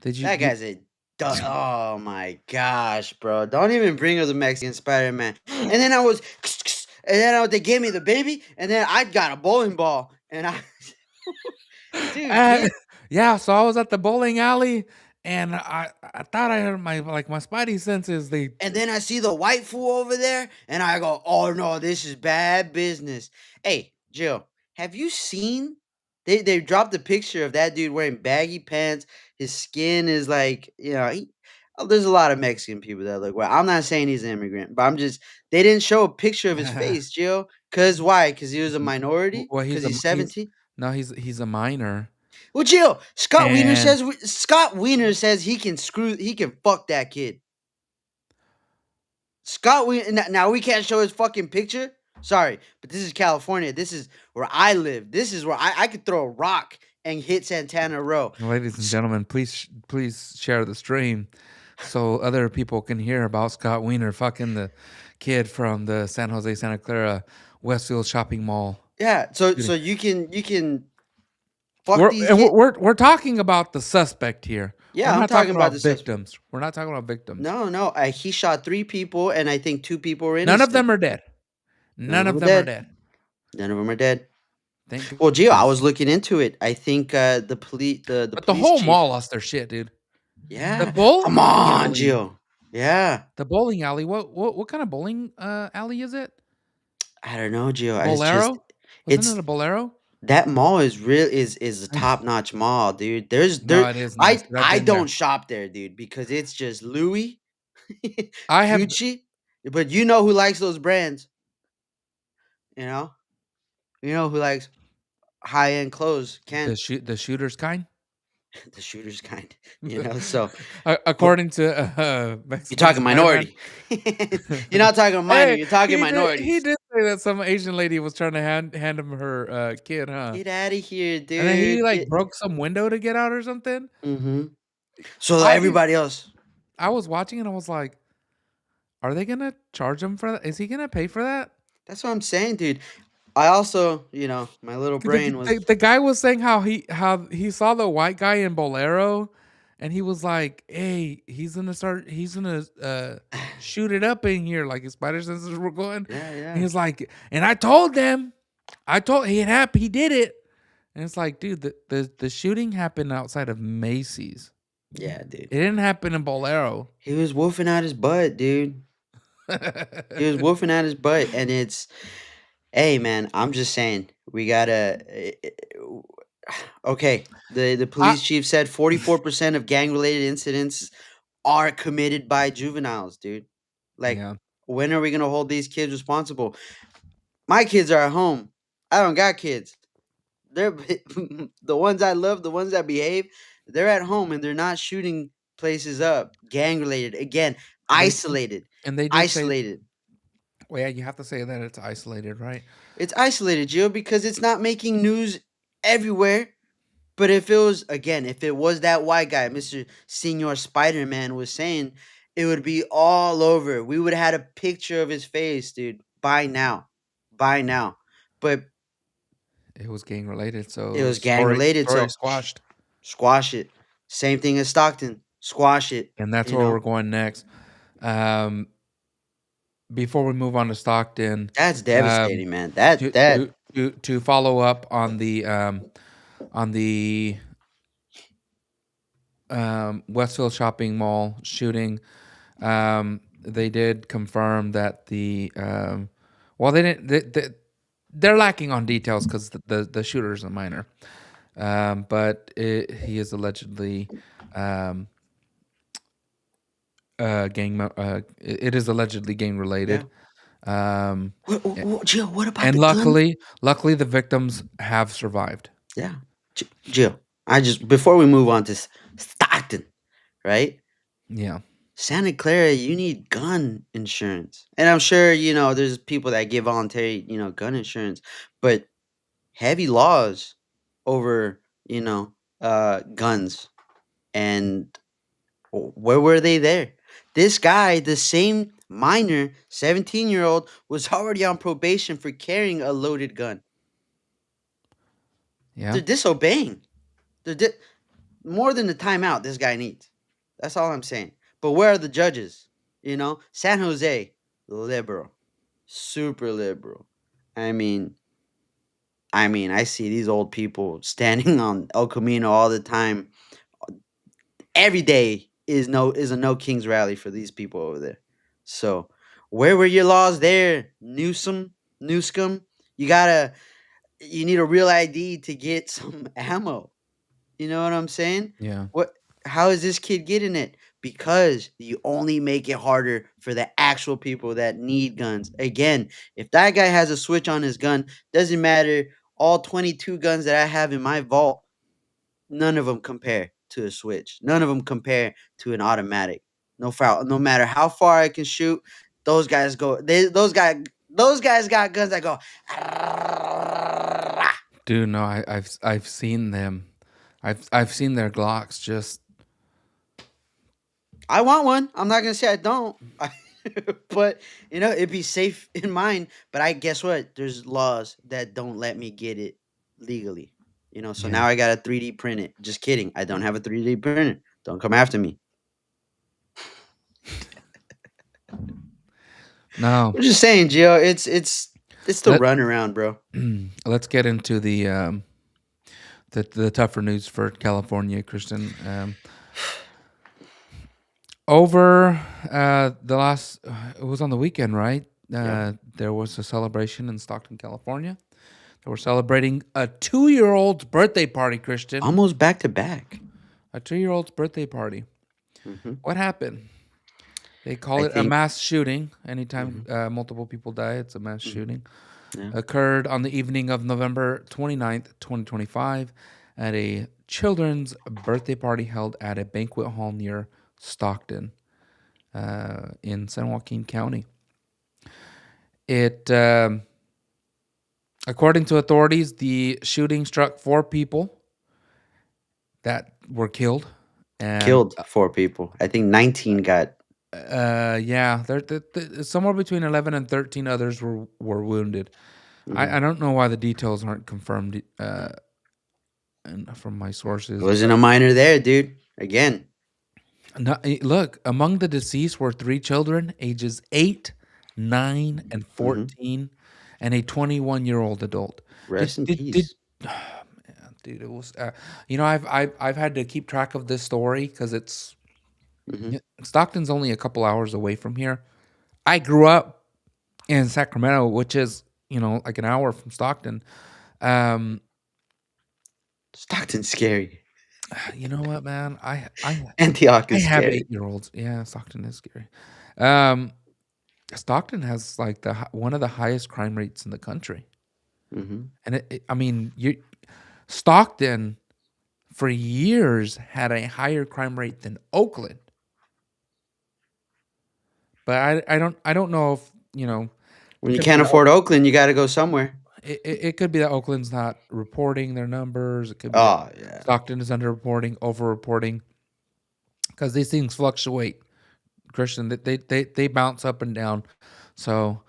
Did That you? guy's a oh my gosh, bro. Don't even bring up the Mexican Spider-Man. And then they gave me the baby, and then I got a bowling ball. And I dude, Uh, kid. yeah, so I was at the bowling alley, and I thought I heard my spidey senses. And then I see the white fool over there, and I go, oh no, this is bad business. Hey, Jill, have you seen they dropped a picture of that dude wearing baggy pants. His skin is like, there's a lot of Mexican people that look well. I'm not saying he's an immigrant, but they didn't show a picture of his face, Jill. Cause why? Cause he was a minority? Well, Cause he's he's 17? no, he's a minor, Well, Jill, and Scott Wiener says he can fuck that kid. Scott Wiener, now we can't show his fucking picture. Sorry, but this is California. This is where I live. This is where I could throw a rock and hit Santana Row. ladies and gentlemen, please share the stream so other people can hear about Scott Wiener fucking the kid from the San Jose Santa Clara Westfield Shopping Mall. Yeah, so Shooting. you can fuck these kids. We're talking about the suspect here. Yeah, We're I'm not talking talking about about the suspect. victims. We're not talking about victims. No, he shot 3 people, and I think 2 people were innocent. None of them are dead. None of them are dead. None of them are dead. Thank Well, Gio, I goodness. was looking into it. I think the police, the But the police whole chief. mall lost their shit, dude. Yeah, The bowling come on, alley. Gio. Yeah, The bowling alley. What kind of bowling alley is it? I don't know, Gio. Bolero? Wasn't It's it a bolero? That mall is real is a top notch mall, dude. No, it is nice. 'Cause I've I been there. don't shop there, dude, because it's just Louis, I have Gucci. But you know who likes those brands, you know? You know who likes high end clothes, Ken, the shooters kind. the shooters kind, So, but According to you're Mexican talking Spider-Man. minority. You're not talking minor. Hey, You're talking he minorities. did say that some Asian lady was trying to hand him her kid, huh? Get out of here, And then he dude. like broke some window to get out or something. Mm-hmm. So I did. everybody else. I was watching and I was like, are they gonna charge him for that? Is he gonna pay for that? That's what I'm saying, dude. I also, my little 'Cause brain was. the guy was saying how he saw the white guy in Bolero, and he was like, "Hey, he's gonna shoot it up in here like his spider senses were going." Yeah, And yeah. he's like, and I told them, he did it, and it's like, dude, the shooting happened outside of Macy's. Yeah, dude. It didn't happen in Bolero. He was woofing out his butt, dude. He was woofing out his butt, and hey, man, I'm just saying, we gotta. Okay, the I, police chief said 44% of gang related incidents are committed by juveniles, dude. Like, yeah, when are we gonna hold these kids responsible? My kids are at home. I don't got kids. They're the ones I love, the ones that behave. They're at home and they're not shooting places up. Gang related again, they isolated, and they did say, isolated. well, yeah, you have to say that it's isolated, right? It's isolated, Gio, because it's not making news everywhere. But if it was that white guy, Mr. Senior Spider Man was saying, it would be all over. We would have had a picture of his face, dude, by now. By now. But It was gang related, it so was gang related, story so squashed. squash it. Same thing as Stockton. Squash it. And that's where we're going next. Um, before we move on to Stockton, That's um, devastating, man. That to follow up on the Westfield Shopping Mall shooting, they did confirm that well, they didn't. They're lacking on details because the shooter is a minor, but he is allegedly um, it is allegedly gang related. Jill, what about And the gun? luckily the victims have survived. Yeah. Jill, before we move on to Stockton, right? Yeah. Santa Clara, you need gun insurance. And I'm sure, there's people that get voluntary, gun insurance, but heavy laws over, guns. And where were they there? This guy, the same minor, 17-year-old, was already on probation for carrying a loaded gun. Yeah. They're disobeying. More than the timeout this guy needs. That's all I'm saying. But where are the judges? San Jose, liberal, super liberal. I mean, I see these old people standing on El Camino all the time. Every day is a no kings rally for these people over there. So, where were your laws there, Newscomb? You need a real ID to get some ammo. You know what I'm saying? Yeah. How is this kid getting it? Because you only make it harder for the actual people that need guns. Again, if that guy has a switch on his gun, doesn't matter. All 22 guns that I have in my vault, none of them compare to a switch. None of them compare to an automatic. No matter how far I can shoot, those guys those guys got guns that go. Dude, no, I've seen them. I've seen their Glocks just I want one. I'm not gonna say I don't. But it'd be safe in mine. But I guess what? There's laws that don't let me get it legally. So yeah. now I gotta 3D print it. Just kidding. I don't have a 3D printer. Don't come after me. No. I'm just saying, Gio. It's the Let, runaround, bro. let's get into the tougher news for California, Kristen. Over the last, it was on the weekend, right? Yeah. There was a celebration in Stockton, California. They were celebrating a 2-year-old's birthday party, Christian. Almost back to back. A 2-year-old's birthday party. Hmm. What happened? They call I it a think. mass shooting. Anytime Hmm. multiple people die, it's a mass Hmm. shooting. Yeah. Occurred on the evening of November 29th, 2025, at a children's birthday party held at a banquet hall near Stockton in San Joaquin County. It, according to authorities, the shooting struck 4 people that were killed, and Killed 4 people. I think 19 got. yeah, somewhere between 11 and 13 others were wounded. Mhm. I don't know why the details aren't confirmed from my It sources. wasn't a minor there, dude. Again. Look, among the deceased were 3 children, ages 8, 9, and Hmm. 14, and a 21-year-old adult. Rest in Did peace. man, dude, it was I've had to keep track of this story because it's Hmm. Stockton's only a couple hours away from here. I grew up in Sacramento, which is like an hour from Stockton. Um, Stockton's scary. you know what, man? Antioch I is have scary. 8-year-olds. Yeah, Stockton is scary. Um, Stockton has like one of the highest crime rates in the country, Hmm. and I mean, Stockton for years had a higher crime rate than Oakland. But I don't know if When it you could be can't afford Oakland, you got to go somewhere. it could be that Oakland's not reporting their numbers. It could be that Oh, yeah. Stockton is underreporting, overreporting, because these things fluctuate. Christian, they bounce up and down. So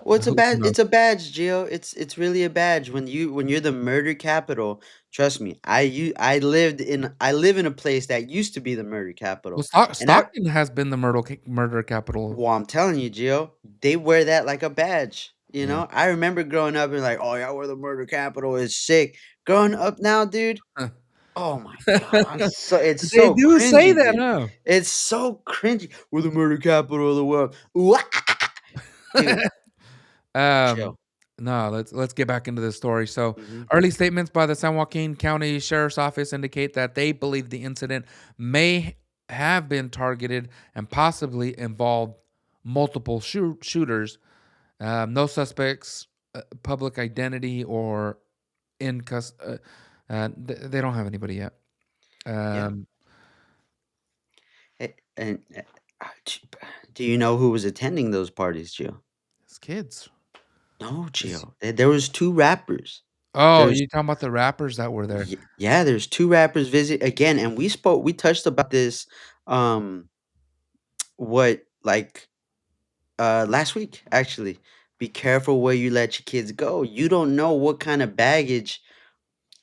Well, it's a who badge. knows? It's a badge, Gio. It's really a badge when you're the murder capital. Trust me, I live in a place that used to be the murder Well, capital, and I Stockton has been the murder capital. well, I'm telling you, Gio, they wear that like a badge. Yeah. I remember growing up and like, oh yeah, we're the murder capital. It's sick. Growing up now, dude. Oh my god, it's They so do say cringy, that, dude. huh? It's so cringy. We're the murder capital of the world. Ooh, dude, Um, chill. no, let's get back into the story. So, Hmm. early statements by the San Joaquin County Sheriff's Office indicate that they believe the incident may have been targeted and possibly involved multiple shooters. No suspects, public identity, or in they don't have anybody yet. Yeah. Um, And do you know who was attending those parties, Gio? it's kids. No, It's- Gio. There was two rappers. oh, There's you talking about the rappers that were there? yeah, there's two rappers visit again, and we touched about this, um, what like last week actually. Be careful where you let your kids go. You don't know what kind of baggage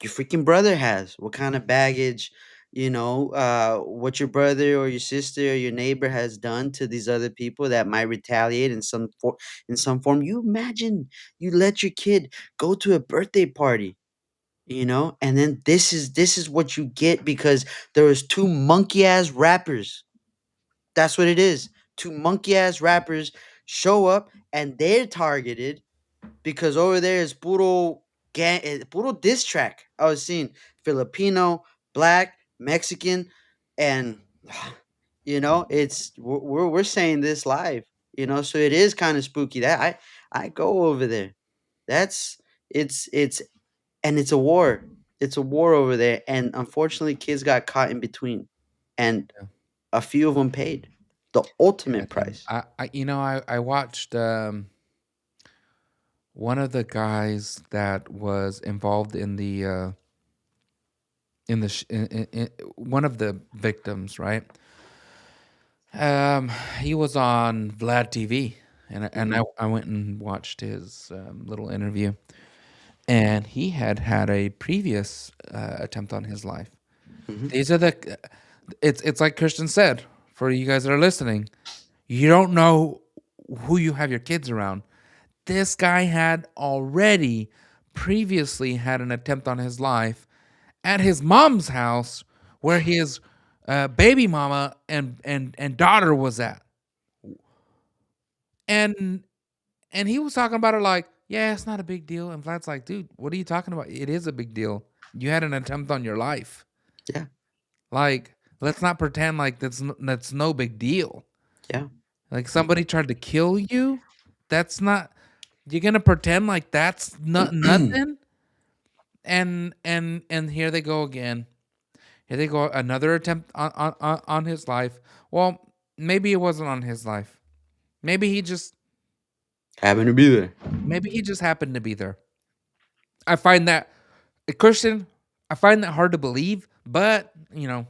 your freaking brother has, what kind of baggage, what your brother or your sister or your neighbor has done to these other people that might retaliate in some form. You imagine you let your kid go to a birthday party, and then this is what you get because there was two monkey ass rappers. That's what it is. Two monkey ass rappers show up and they're targeted because over there is puro diss track. I was seeing Filipino, black, Mexican, and it's we're saying this live. So it is kind of spooky. That I go over there. That's it's and it's a war. It's a war over there, and unfortunately, kids got caught in between, and Yeah, a few of them paid the yeah, ultimate dude. price. I watched one of the guys that was involved in the one of the victims, right? He was on Vlad TV, and Hmm. I went and watched his little interview, and he had a previous attempt on his life. Hmm. These are it's like Christian said, for you guys that are listening, you don't know who you have your kids around. This guy had already previously had an attempt on his life at his mom's house where his baby mama and daughter was at. And he was talking about it like, yeah, it's not a big deal. And Vlad's like, dude, what are you talking about? It is a big deal. You had an attempt on your life. Yeah. Like, let's not pretend like that's no big deal. Yeah. Like somebody tried to kill you. That's not. You're gonna pretend like that's not nothing. And here they go again. Here they go, another attempt on his life. Well, maybe it wasn't on his life. Maybe he just Having to be there. maybe he just happened to be there. I find that Christian, I find that hard to believe, but the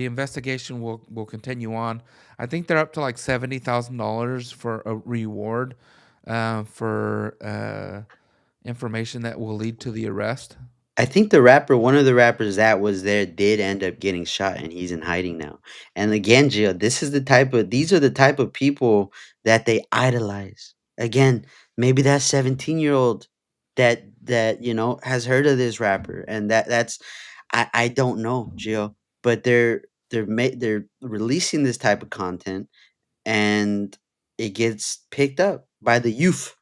investigation will continue on. I think they're up to like $70,000 for a reward for information that will lead to the arrest. I think one of the rappers that was there did end up getting shot and he's in hiding now. And again, Gio, these are the type of people that they idolize. Again, maybe that 17-year-old that has heard of this rapper and that's I don't know, Gio, but they're releasing this type of content and it gets picked up by the youth,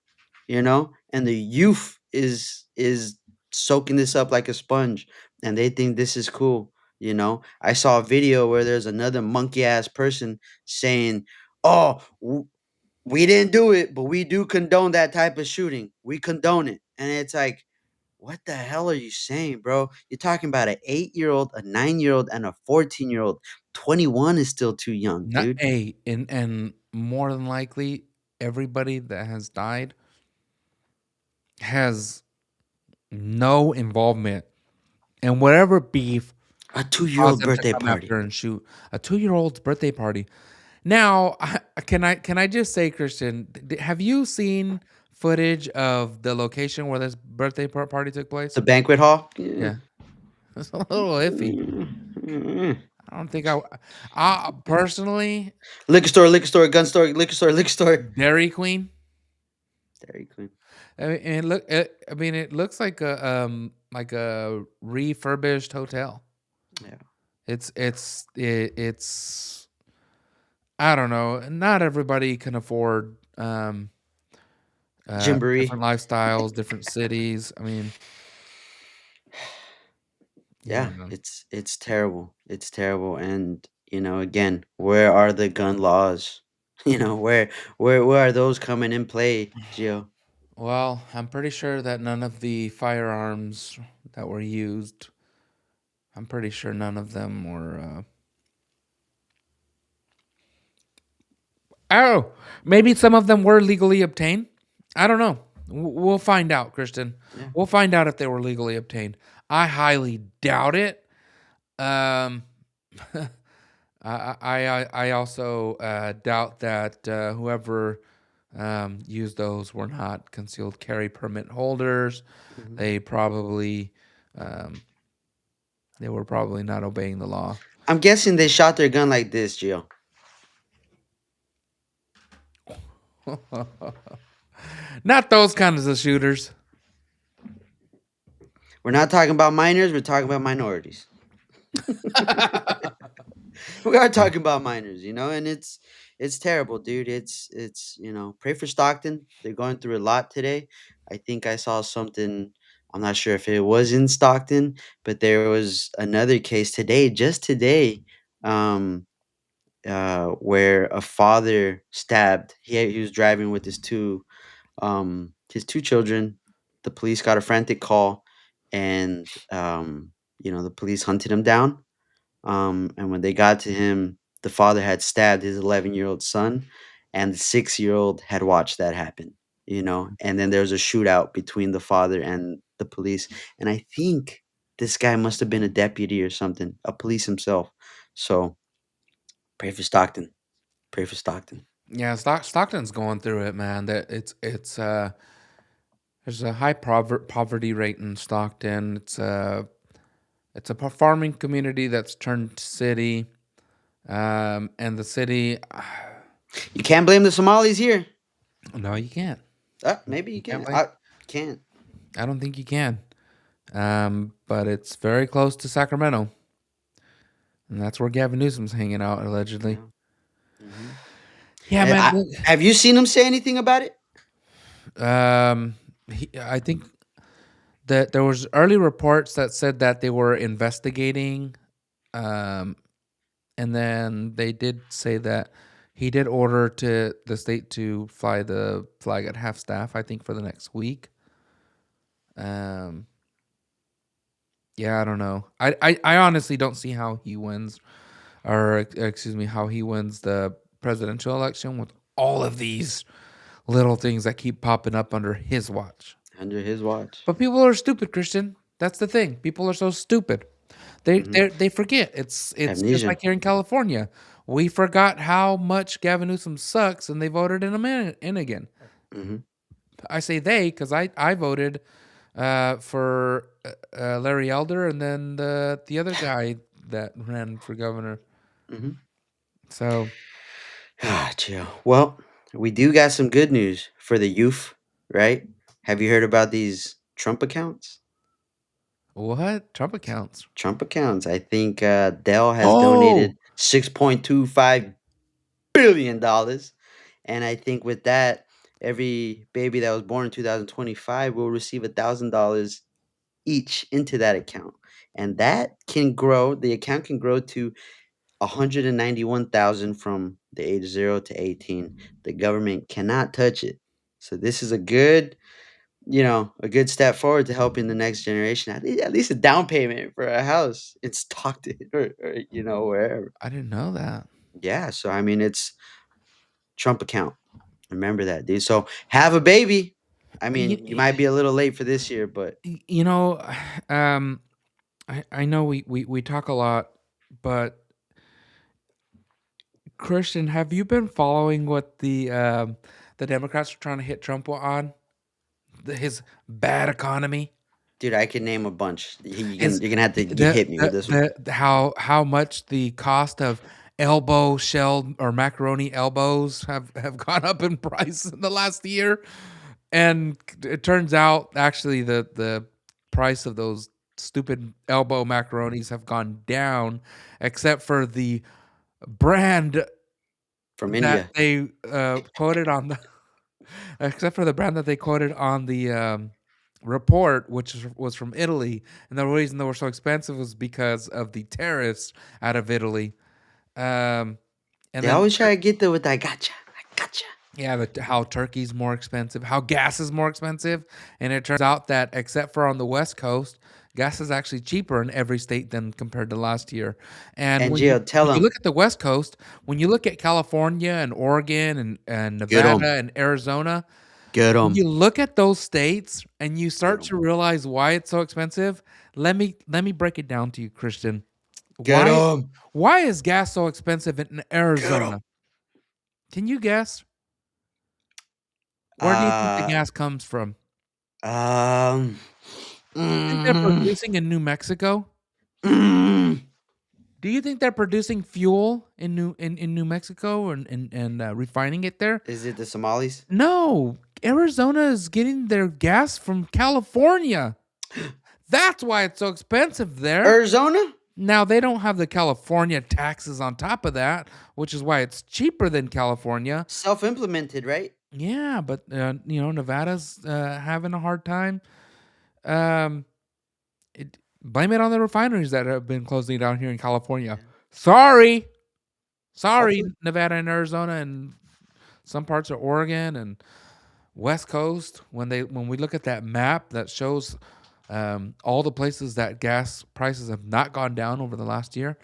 and the youth is soaking this up like a sponge and they think this is cool. I saw a video where there's another monkey ass person saying, "Oh, we didn't do it, but we do condone that type of shooting. We condone it." And it's like, what the hell are you saying, bro? You're talking about an 8-year-old, a 9-year-old, and a 14-year-old. 21 is still too young, Not dude. a and more than likely everybody that has died has no involvement in whatever beef A caused 2-year-old them to birthday come party. after and shoot a 2-year-old's birthday party. Now, can I just say, Christian, have you seen footage of the location where this birthday party took place? The banquet hall? Yeah, it's a little iffy. Mm. I don't think I personally, Liquor store, gun store, liquor store, liquor store. Dairy Queen. Dairy Queen. I mean, it looks like a refurbished hotel. Yeah. It's I don't know. Not everybody can afford Gymboree. different lifestyles, different cities. I mean, yeah, Yeah, man. it's terrible. It's terrible. And again, where are the gun laws? Where are those coming in play, Gio? Well, I'm pretty sure that none of the firearms that were used, I'm pretty sure none of them were. Oh, maybe some of them were legally obtained. I don't know. We'll find out, Christian. Yeah. We'll find out if they were legally obtained. I highly doubt it. Um, I also doubt that whoever used those were not concealed carry permit holders. Mhm. Um, they were probably not obeying the law. I'm guessing they shot their gun like this, Gio. Not those kinds of shooters. We're not talking about minors, we're talking about minorities. We are talking about minors, and it's terrible, dude. It's pray for Stockton. They're going through a lot today. I think I saw something. I'm not sure if it was in Stockton, but there was another case today, just today, um, where a father stabbed. He was driving with his two children. The police got a frantic call, and the police hunted him down, and when they got to him, the father had stabbed his 11-year-old son, and the 6-year-old had watched that happen. And then there was a shootout between the father and the police. And I think this guy must have been a deputy or something, a police himself. So pray for Stockton. Pray for Stockton. Yeah, Stockton's going through it, man. That it's there's a high poverty rate in Stockton. It's a farming community that's turned city, and the city. You can't blame the Somalis here. No, you can't. Maybe you You can't can. blame. I can't. I don't think you can. But it's very close to Sacramento, and that's where Gavin Newsom's hanging out allegedly. Yeah. Mhm. Yeah, And man. Look, have you seen him say anything about it? I think that there was early reports that said that they were investigating, um, and then they did say that he did order to the state to fly the flag at half staff. I think for the next week. Um, yeah, I don't know. I honestly don't see how he wins, or excuse me, how he wins the presidential election with all of these little things that keep popping up under his watch. Under his watch. But people are stupid, Christian. That's the thing. People are so stupid. They forget. It's just Amnesia. like here in California. We forgot how much Gavin Newsom sucks, and they voted in again. Mhm. I say they because I voted for Larry Elder, and then the other guy that ran for governor. Mhm. So Ah, chill. Well, we do got some good news for the youth, right? Have you heard about these Trump accounts? what? Trump accounts? Trump accounts. I think Dell has Oh, donated $6.25 billion, and I think with that, every baby that was born in 2025 will receive $1,000 each into that account, and that can grow. The account can grow to 191,000 from the age 0 to 18. The government cannot touch it. So this is a good, a good step forward to helping the next generation. At least a down payment for a house in Stockton or wherever. I didn't know that. Yeah, so I mean it's Trump account. Remember that, dude. So have a baby. I Y- mean, you might be a little late for this year, but You know, um, I know we talk a lot, but Christian, have you been following what the Democrats are trying to hit Trump on? His bad economy, dude, I can name a bunch. his You're gonna have to the hit me with this one. how much the cost of elbow shell or macaroni elbows have gone up in price in the last year, and it turns out actually the price of those stupid elbow macaronis have gone down, except for the brand From that India. they quoted on the except for the brand that they quoted on the report, which was from Italy, and the reason they were so expensive was because of the tariffs out of Italy. Um, and They then always try to get there with I gotcha. I gotcha. yeah, how turkey's more expensive, how gas is more expensive, and it turns out that except for on the West Coast, gas is actually cheaper in every state than compared to last year. And And when Jill, tell you them. look at the West Coast, when you look at California and Oregon and Get them. Nevada and Arizona, Get when them. you look at those states and you Get start them. to realize why it's so expensive, let me break it down to you, Christian. Get Why them. why is gas so expensive in Get them. Arizona? Can you guess? Where do you think the Uh, gas comes from? um, Do you think they're mm, producing in New Mexico? mm. Do you think they're producing fuel in New Mexico and refining it there? Is it the Somalis? No, Arizona is getting their gas from California. That's why it's so expensive there. Arizona? Now they don't have the California taxes on top of that, which is why it's cheaper than California. Self-implemented, right? Yeah, but Nevada's having a hard time. Um, blame it on the refineries that have been closing down here in California. Sorry, sorry, Hopefully. Nevada and Arizona and some parts of Oregon and West Coast. When we look at that map that shows all the places that gas prices have not gone down over the last year,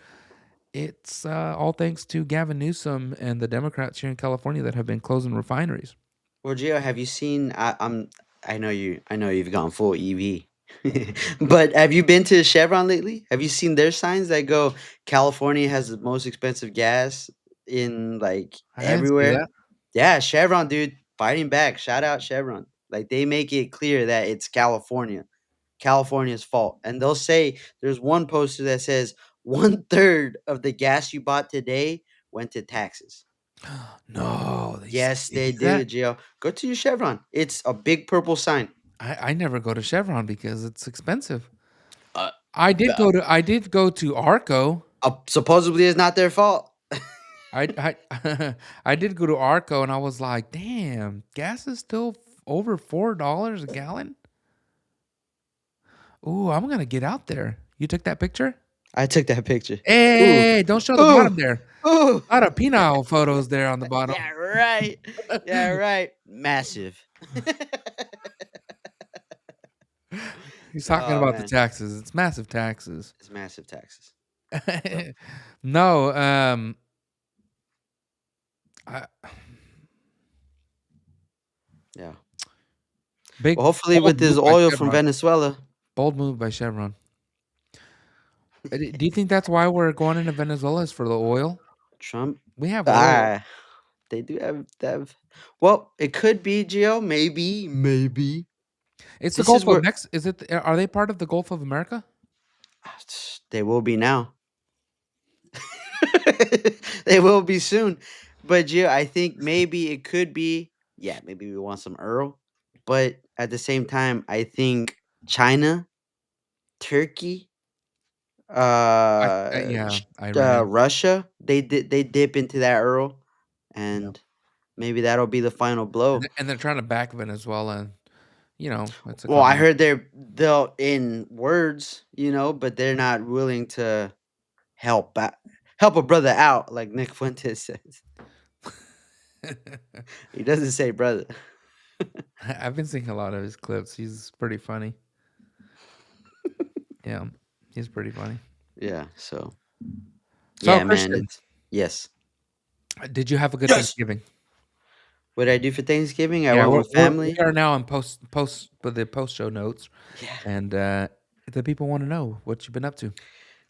it's all thanks to Gavin Newsom and the Democrats here in California that have been closing refineries. Well, Gio, have you seen? I know you. I know you've gone full EV. But have you been to Chevron lately? Have you seen their signs that go California has the most expensive gas in like I didn't see everywhere? that. Yeah, Chevron, dude, fighting back. Shout out Chevron. Like they make it clear that it's California's fault. And they'll say there's one poster that says 1/3 of the gas you bought today went to taxes. No, Yes, they they do that. do, Gio. Go to your Chevron. It's a big purple sign. I never go to Chevron because it's expensive. Uh, I did go to Arco. Supposedly it's not their fault. I did go to Arco and I was like, damn, gas is still over $4 a gallon. Ooh, I'm gonna get out there. You took that picture? I took that picture. Ooh, Hey, don't show the ooh, bottom there. ooh. A lot of penile photos there on the bottom. Yeah, right. Yeah, right. Massive. He's talking Oh about the man, taxes. It's massive taxes. it's massive taxes. So No, I, yeah. big Well, hopefully bold with this move by oil from Chevron. Venezuela, Bold move by Chevron. Do you think that's why we're going into Venezuela is for the oil? Trump. We have oil. Ah, they do have. Well, it could be Geo. Maybe. It's the This is Gulf of where Mexico. Is it? Are they part of the Gulf of America? they will be now. They will be soon. But Gio, I think maybe it could be. Yeah, maybe we want some Earl. But at the same time, I think China, Turkey, Yeah, Iran. Russia, they dip into that Earl, Yeah. and maybe that'll be the final blow. And they're trying to back Venezuela. And, it's a Well, I communist. heard they'll in words, but they're not willing to help help a brother out, like Nick Fuentes says. He doesn't say brother. I've been seeing a lot of his clips. He's pretty funny. Yeah, he's pretty funny. Yeah. So So, yeah, man. Christian, It's yes. did you have a good Yes. Thanksgiving? What did I do for Thanksgiving? I Yeah, went with we family. are now in post with the post show notes, Yeah. and the people want to know what you've been up to.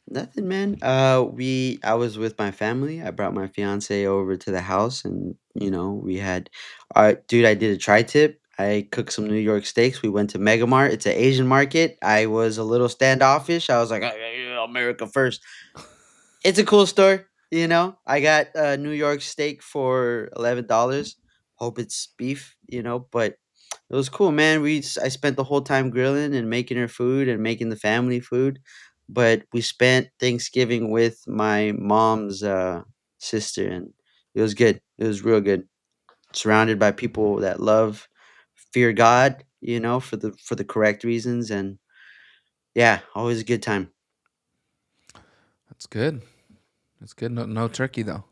Nothing, man. I was with my family. I brought my fiance over to the house, and we had, dude. I did a tri-tip. I cooked some New York steaks. We went to Megamart. It's an Asian market. I was a little standoffish. I was like, America first. It's a cool store. I got a New York steak for $11. Hope it's beef. But it was cool, man. I spent the whole time grilling and making her food and making the family food. But we spent Thanksgiving with my mom's sister, and it was good. It was real good. Surrounded by people that love, fear God, for the correct reasons, and yeah, always a good time. That's good. That's good. No turkey though.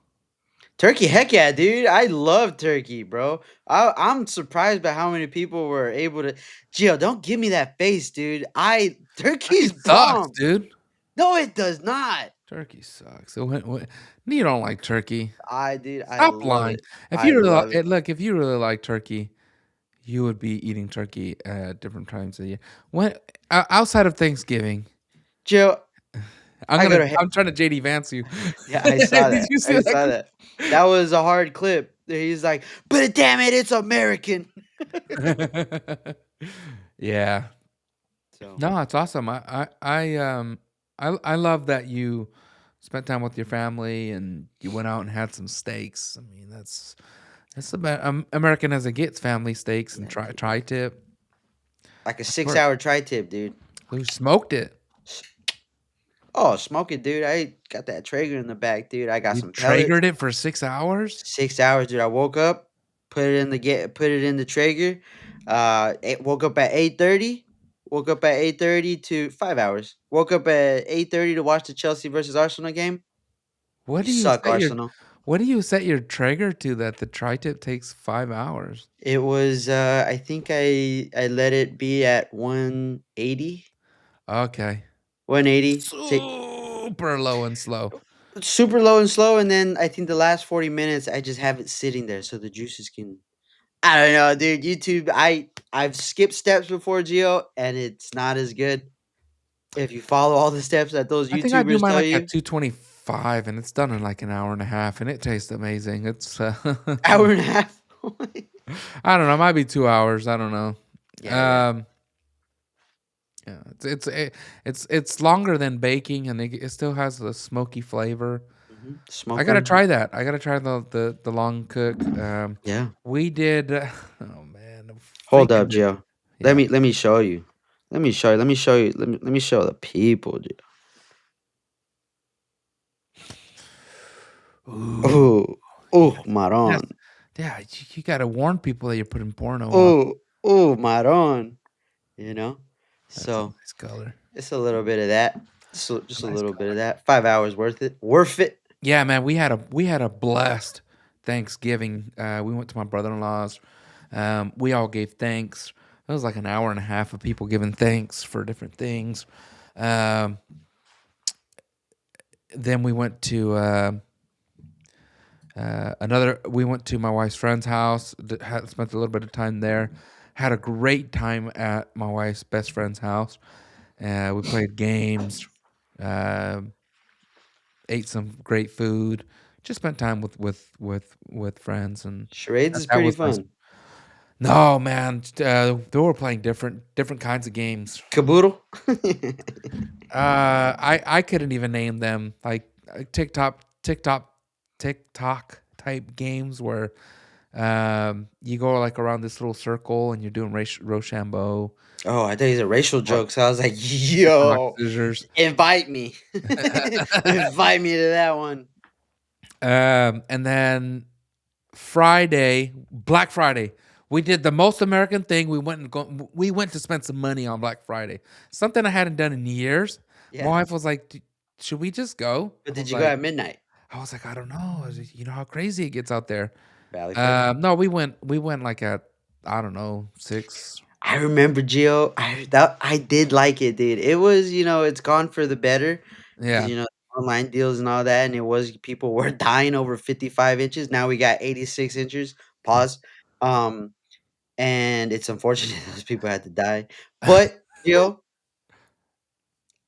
Turkey, heck yeah, dude! I love turkey, bro. I'm surprised by how many people were able to. Gio, don't give me that face, dude. Turkey Turkey's sucks, bomb. dude. No, it does not. Turkey sucks. So you don't like turkey. I Stop love lying. it. If I you really love it. look, if you really like turkey, you would be eating turkey at different times of the year. When outside of Thanksgiving, Joe, I go to. I'm trying to JD Vance you. Yeah, I saw Did that. you see I saw that? that. That was a hard clip. He's like, but damn it, it's American. Yeah. So No, it's awesome. I love that you spent time with your family and you went out and had some steaks. I mean, that's about American as it gets. Family steaks and yeah, dude. tri-tip. Like a Of course. 6-hour tri-tip, dude. Who smoked it? Oh, smoke it, dude. I got that Traeger in the back, dude. I got You some pellets. Traegered it for 6 hours? 6 hours, dude. I woke up, put it in the Traeger. Woke up at 8:30. Woke up at 8:30 to 5 hours. Woke up at 8:30 to watch the Chelsea versus Arsenal game. What You do you suck, set your Arsenal. What do you set your Traeger to that the tri-tip takes 5 hours? It was I think I let it be at 180. Okay. 180. Super low and slow. Super low and slow, and then I think the last 40 minutes I just have it sitting there so the juices can. I don't know, dude. YouTube, I've skipped steps before, Geo, and it's not as good. If you follow all the steps that those I think I do YouTubers mine tell like you, at 225 and it's done in like an hour and a half and it tastes amazing. It's hour and a half. I don't know, it might be 2 hours, I don't know. Yeah. Yeah, it's longer than baking and it still has the smoky flavor. Smoke I gotta 'em. try that. I gotta try the long cook. Yeah. We did. Oh man, the Hold up, freaking Geo. yeah. Let me show you. Let me show you. Let me show you. Let me show the people, Geo. Ooh, Oh, yes. Maron. Yeah, you gotta warn people that you're putting porno on. Oh, Oh, maron. You know, That's a so nice color. it's a little bit of that. Just a Nice little bit color. of that. 5 hours worth it. Worth it. Yeah, man, we had a blessed Thanksgiving. We went to my brother-in-law's. We all gave thanks. It was like an hour and a half of people giving thanks for different things. Um, then we went to another. We went to my wife's friend's house. Spent a little bit of time there. Had a great time at my wife's best friend's house. We played games. Uh, Ate some great food. Just spent time with friends, and Charades is that pretty was nice. fun. No, man, they were playing different kinds of games. Caboodle. I couldn't even name them. Like TikTok type games where you go like around this little circle and you're doing Rochambeau, Oh, I thought these are racial or jokes. I was like, rock yo, scissors. invite me. Invite me to that one. And then Black Friday, we did the most American thing. We went to spend some money on Black Friday. Something I hadn't done in years. My Yeah. wife was like, "Should we just go?" But did you go at midnight? I was like, "I don't know. You know how crazy it gets out there." Valley Fair. No, we went like at, I don't know, 6. I remember Gio. I did like it, dude. It was, it's gone for the better because Yeah. online deals and all that, and it was people were dying over 55 inches. Now we got 86 inches. Pause. Um, and it's unfortunate those people had to die. But Gio,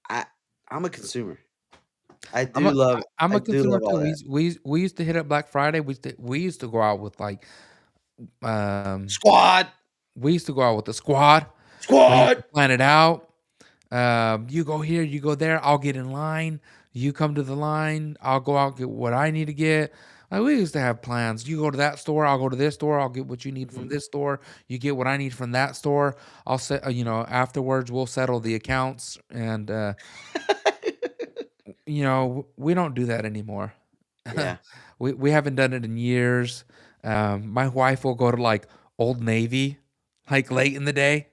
I I'm a consumer. I I'm do a love I'm I a do consumer love too. all We that. used- we used to hit up Black Friday. We used to go out with like um Squad, we used to go out with the squad. We used to squad. plan it out. You go here, you go there. I'll get in line. You come to the line. I'll go out get what I need to get. Like we used to have plans. You go to that store. I'll go to this store. I'll get what you need from Mhm. this store. You get what I need from that store. I'll set. Afterwards we'll settle the accounts. And we don't do that anymore. Yeah. We haven't done it in years. My wife will go to like Old Navy, like late in the day.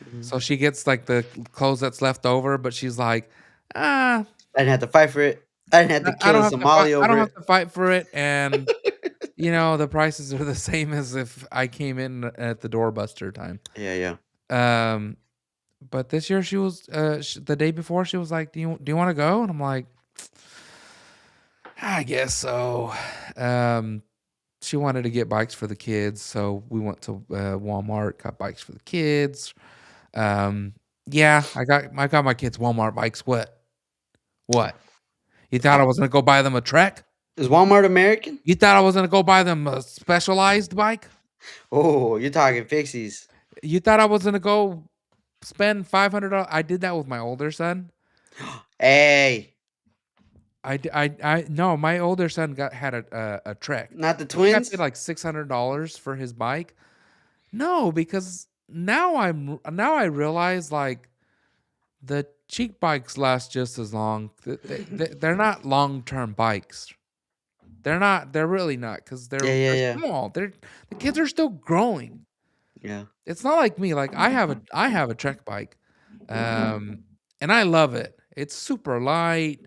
Mhm. So she gets like the clothes that's left over, but she's like, ah, I didn't have to fight for it. I didn't have to I kill don't a have to fight. Somali I over don't it. have to fight for it, and the prices are the same as if I came in at the doorbuster time. Yeah, yeah. Um, but this year she was the day before she was like, do you want to go? And I'm like, I guess so. Um, she wanted to get bikes for the kids, so we went to Walmart, got bikes for the kids. Um, yeah, I got my kids Walmart bikes. What? What? You thought I was gonna go buy them a Trek? Is Walmart American? You thought I was gonna go buy them a Specialized bike? Oh, you're talking fixies. You thought I was gonna go spend $500? I did that with my older son. Hey, No, my older son had a Trek. not the I think I paid twins? like $600 for his bike. No, because now I realize like the cheap bikes last just as long. They're not long-term bikes. They're not. They're really not because Yeah, yeah, they're yeah. small. The kids are still growing. Yeah. It's not like me. Like I have a Trek bike, and I love it. It's super light.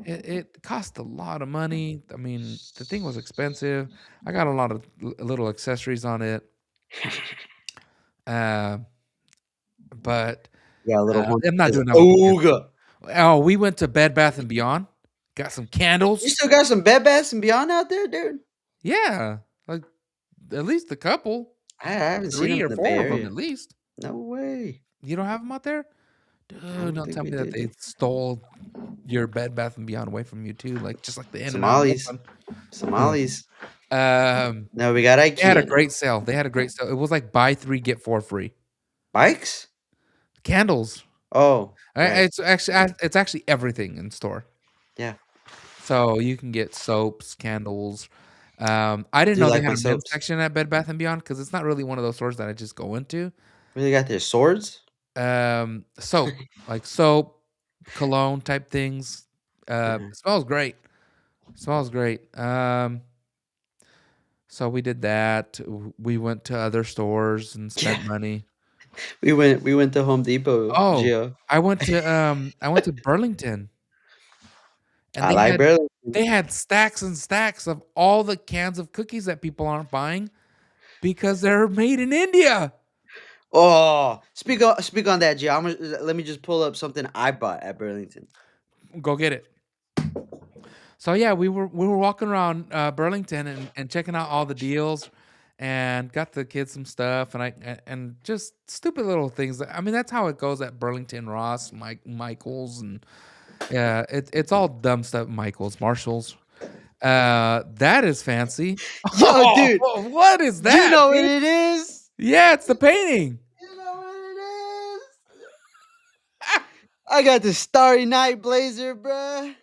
It cost a lot of money. I mean, the thing was expensive. I got a lot of little accessories on it. Uh, but Got a little horn I'm not that says doing that with the kids. Ooga. Oh, we went to Bed Bath and Beyond. Got some You candles. still got some Bed Baths and Beyond out there, dude? Yeah, like at least a couple, I haven't seen them 3 in or the 4 Bay of them Area. at least. No way. You don't have them out there? I Dude, don't don't think tell we me that did. they stole your Bed Bath and Beyond away from you too, like just like the In-N-Out Somalis. one. Somalis. Um, No, we got they had a IKEA now. great sale. They had a great sale. It was like buy 3 get 4 free. Bikes? Candles. Oh, right. It's actually everything in store. Yeah. So you can get soaps, candles. I didn't Do you know they like had my a men's soaps? section at Bed Bath and Beyond because it's not really one of those stores that I just go into. What do they got there? Swords? Soap, cologne type things. Uh-huh. Smells great. Smells great. So we did that. We went to other stores and Yeah. spent money. We went to Home Depot, Oh, Gio. I went to Burlington, and I like they Burlington. had stacks and stacks of all the cans of cookies that people aren't buying because they're made in India. Oh, speak on that, Gio. Let me just pull up something I bought at Burlington. Go get it. So yeah, we were walking around Burlington and checking out all the deals, and got the kids some stuff, and just stupid little things. I mean, that's how it goes at Burlington, Ross, Michaels, and yeah, it's all dumb stuff. Michaels, Marshalls. That is fancy. Yo, Oh, dude, what is do you that, know what dude? it is? Yeah, it's the painting. You know what it is? I got the Starry Night blazer, bruh.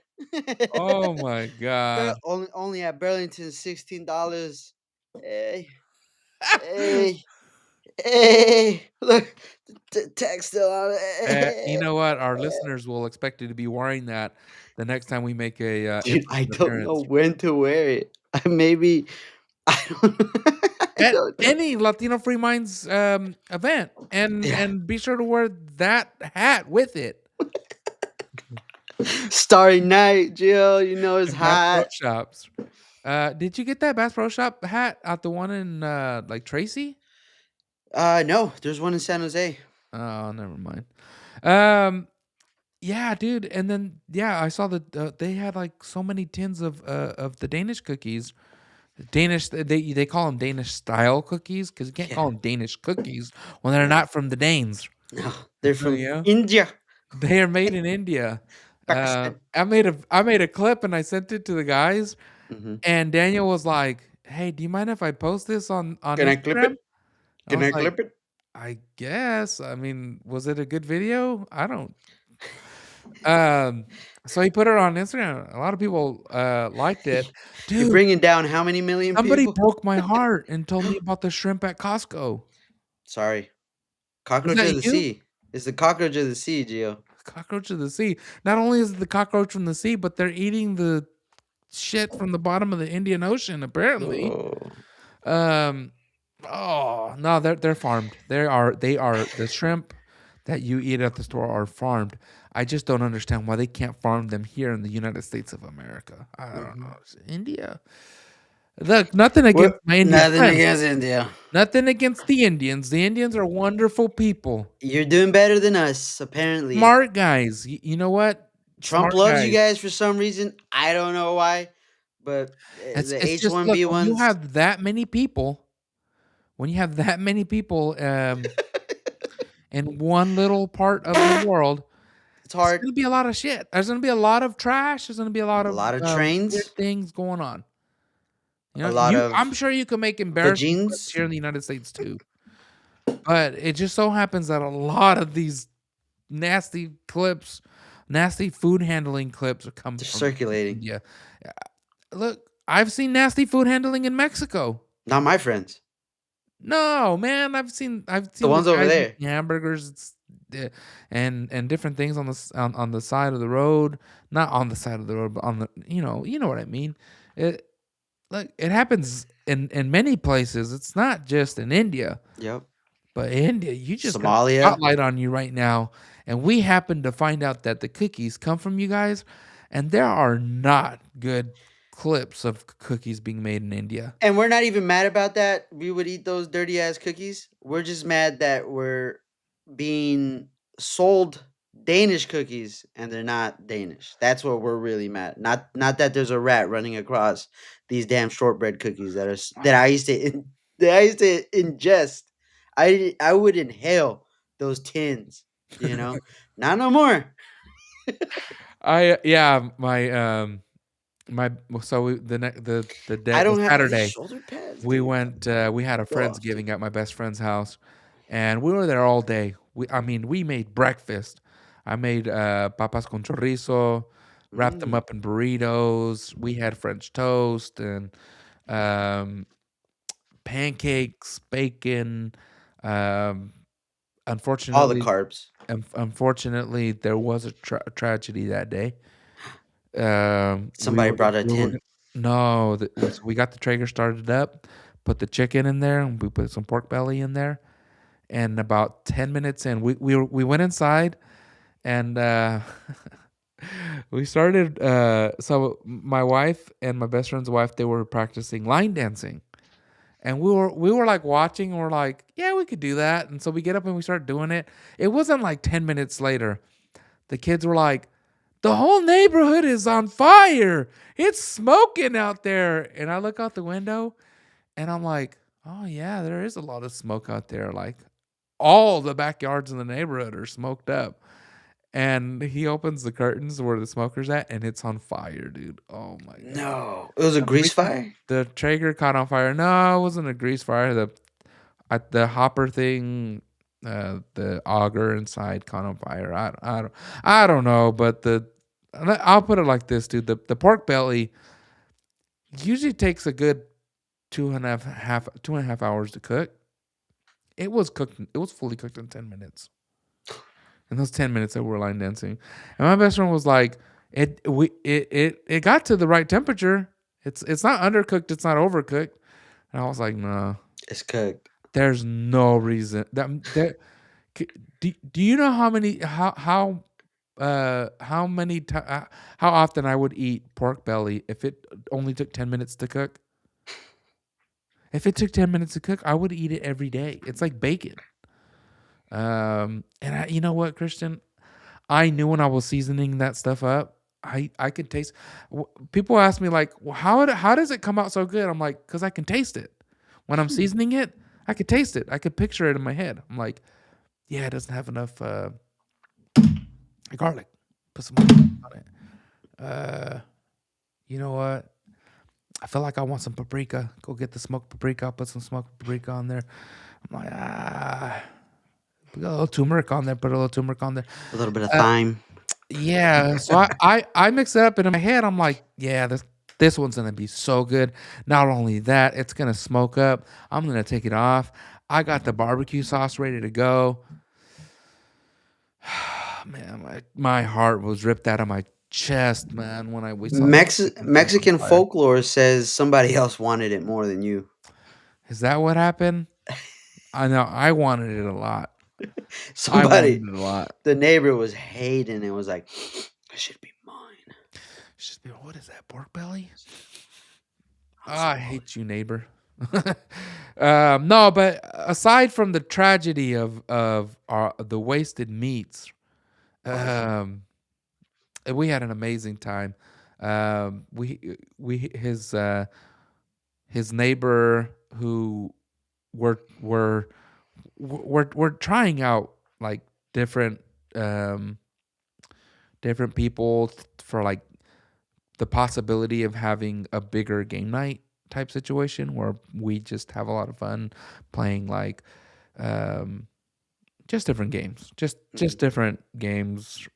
Oh my god. Only at Burlington, $16. Hey, hey, hey! Look, the text still on You it. know what? Our listeners will expect you to be wearing that the next time we make a Dude, I in-person don't know appearance. when to wear it. Maybe I don't. I At don't know. any Latino Free Minds event, Yeah, and be sure to wear that hat with it. Starry Night, Jill. You know it's And Bass Pro hot. Shops. Did you get that Bass Pro Shop hat at the one in like Tracy? No, there's one in San Jose. Oh, never mind. Um, yeah, dude. And then yeah, I saw that they had like so many tins of the Danish cookies. Danish, they call them Danish style cookies because you can't call Yeah, them Danish cookies when they're not from the Danes. no, they're from You know, India, they are made in India. Pakistan. I made a clip and I sent it to the guys, Hmm. and Daniel was like, "Hey, do you mind if I post this on Can I clip Instagram?" it? I Can was I like, clip it? "I guess. I mean, was it a good video? I don't." Um, so he put it on Instagram. A lot of people liked it, You're dude. bringing down how many million Somebody people? broke my heart and told me about the shrimp at Costco. Sorry, Was cockroach that of the you? sea. It's the cockroach of the sea, Gio. Cockroach of the sea. Not only is it the cockroach from the sea, but they're eating the shit from the bottom of the Indian Ocean, apparently. Oh, Um, oh no, they're farmed. They are the shrimp that you eat at the store are farmed. I just don't understand why they can't farm them here in the United States of America. I don't mhm. know. It's India. Look, nothing What? against my Indian Nothing friends. against India. Nothing against the Indians. The Indians are wonderful people. You're doing better than us, apparently. Smart guys. You know what? Trump Smart loves you guys. guys for some reason. I don't know why, but the It's just look, H-1B when you ones. have that many people, in one little part of the world, It's it's hard. gonna be a lot of shit. There's gonna be a lot of trash. There's gonna be a lot A of lot of weird trains. things going on. You A know, lot I'm of sure you can make embarrassing clips vagines. here in the United States too, but it just so happens that a lot of these nasty clips, nasty food handling clips, come They're from circulating. India. Uh, Look, I've seen nasty food handling in Mexico. Not my friends. No, man, I've The seen the ones over guys there. making hamburgers. And different things on the side of the road, not on the side of the road, but on the you know what I mean. It Look, it happens in many places. It's not just in India, Yep. but India, you just got a Somalia. spotlight on you right now, and we happen to find out that the cookies come from you guys, and there are not good clips of cookies being made in India. And we're not even mad about that. We would eat those dirty ass cookies. We're just mad that we're being sold Danish cookies and they're not Danish. That's what we're really mad. Not that there's a rat running across these damn shortbread cookies that I used to that I used to ingest. I would inhale those tins, you know. Not no more. I yeah, my so the day I the don't have are these Saturday shoulder pads, we dude. went we had a Ugh. friendsgiving at my best friend's house, and we were there all day. We made breakfast. I made papas con chorizo, wrapped them Mm. up in burritos. We had French toast and um, pancakes, bacon. Um, All the unfortunately, carbs. unfortunately, there was a tragedy that day. We Somebody were brought a we were tin. No, so we got the Traeger started up, put the chicken in there, and we put some pork belly in there. And about 10 minutes in, we went inside, and we started. So my wife and my best friend's wife, they were practicing line dancing, and we were like watching, and we're like, yeah, we could do that. And so we get up and we start doing it. It wasn't like 10 minutes later. The kids were like, the whole neighborhood is on fire. It's smoking out there. And I look out the window and I'm like, oh, yeah, there is a lot of smoke out there. Like all the backyards in the neighborhood are smoked up. And he opens the curtains where the smoker's at and it's on fire, dude. Oh, my God. No, it was a grease fire. The Traeger caught on fire. No, it wasn't a grease fire. The hopper thing, the auger inside caught on fire. I don't know, but I'll put it like this, dude. The pork belly usually takes a good 2.5 hours to cook. It was cooked. It was fully cooked in 10 minutes. In those 10 minutes that we were line dancing, and my best friend was like, it got to the right temperature. It's not undercooked. It's not overcooked. And I was like, no, It's cooked. there's no reason do you know how many how often I would eat pork belly if it only took 10 minutes to cook? If it took 10 minutes to cook, I would eat it every day. It's like bacon. And you know what, Christian? I knew when I was seasoning that stuff up, I could taste. People ask me like, well, how does it come out so good? I'm like, because I can taste it. When I'm seasoning it, I could taste it. I could picture it in my head. I'm like, yeah, it doesn't have enough garlic. Put some on it. You know what? I feel like I want some paprika. Go get the smoked paprika. I'll put some smoked paprika on there. I'm like, put a little turmeric on there. Put a little turmeric on there. A little bit of thyme. Yeah. So I mix it up, and in my head, I'm like, yeah, this one's gonna be so good. Not only that, it's gonna smoke up. I'm gonna take it off. I got the barbecue sauce ready to go. Man, my heart was ripped out of my chest, man, when we saw Mexican fire. folklore says somebody else wanted it more than you. Is that what happened? I know I wanted it a lot. I wanted Somebody, it a lot. the neighbor was hating it. Was like, that should be mine. She's like, what is that, pork belly? I hate you, neighbor. No, but aside from the tragedy of the wasted meats, we had an amazing time. We his neighbor who we're trying out like different different people for like the possibility of having a bigger game night type situation where we just have a lot of fun playing like just different games, just different games.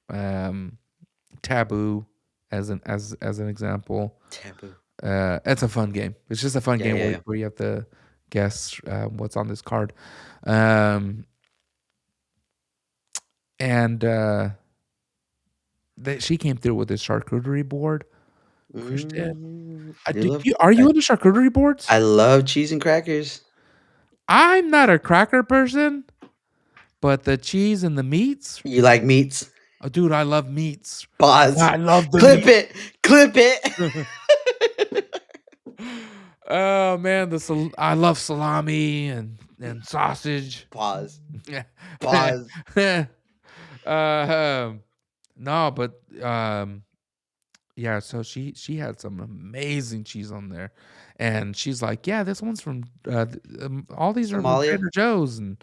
Taboo as an example. Taboo. It's a fun game. It's just a fun game yeah. where you have to guess what's on this card. And she came through with this charcuterie board. Christian, are you into charcuterie boards? I love cheese and crackers. I'm not a cracker person, but the cheese and the meats. You like meats? Oh, dude, I love meats. Pause. I love the Clip meat. Clip it. Oh man, I love salami and sausage. Pause. Yeah. Pause. No, but yeah. So she had some amazing cheese on there, and she's like, "Yeah, this one's from all these are from Somalia? Trader Joe's," and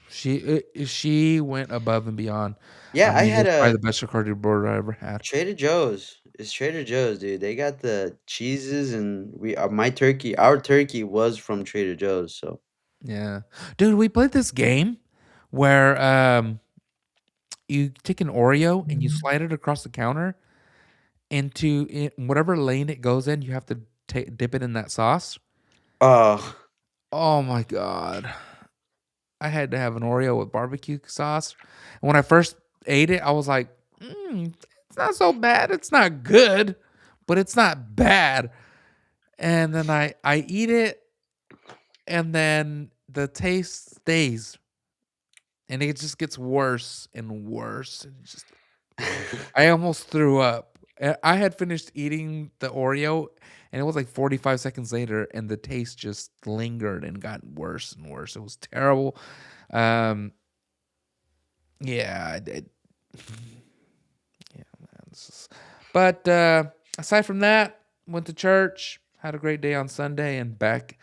she went above and beyond. Yeah, I mean, had it's probably a the best charcuterie board I ever had. Trader Joe's. It's Trader Joe's, dude. They got the cheeses, and our turkey was from Trader Joe's. So Yeah, dude, we played this game where you take an Oreo and you slide it across the counter into whatever lane it goes in. You have to dip it in that sauce. oh, Oh my god, I had to have an Oreo with barbecue sauce. And when I first ate it, I was like, it's not so bad. It's not good, but it's not bad. And then I eat it, and then the taste stays, and it just gets worse and worse, and I almost threw up. I had finished eating the Oreo, and it was like 45 seconds later, and the taste just lingered and got worse and worse. It was terrible. Um, yeah, yeah, man. But aside from that, went to church, had a great day on Sunday, and back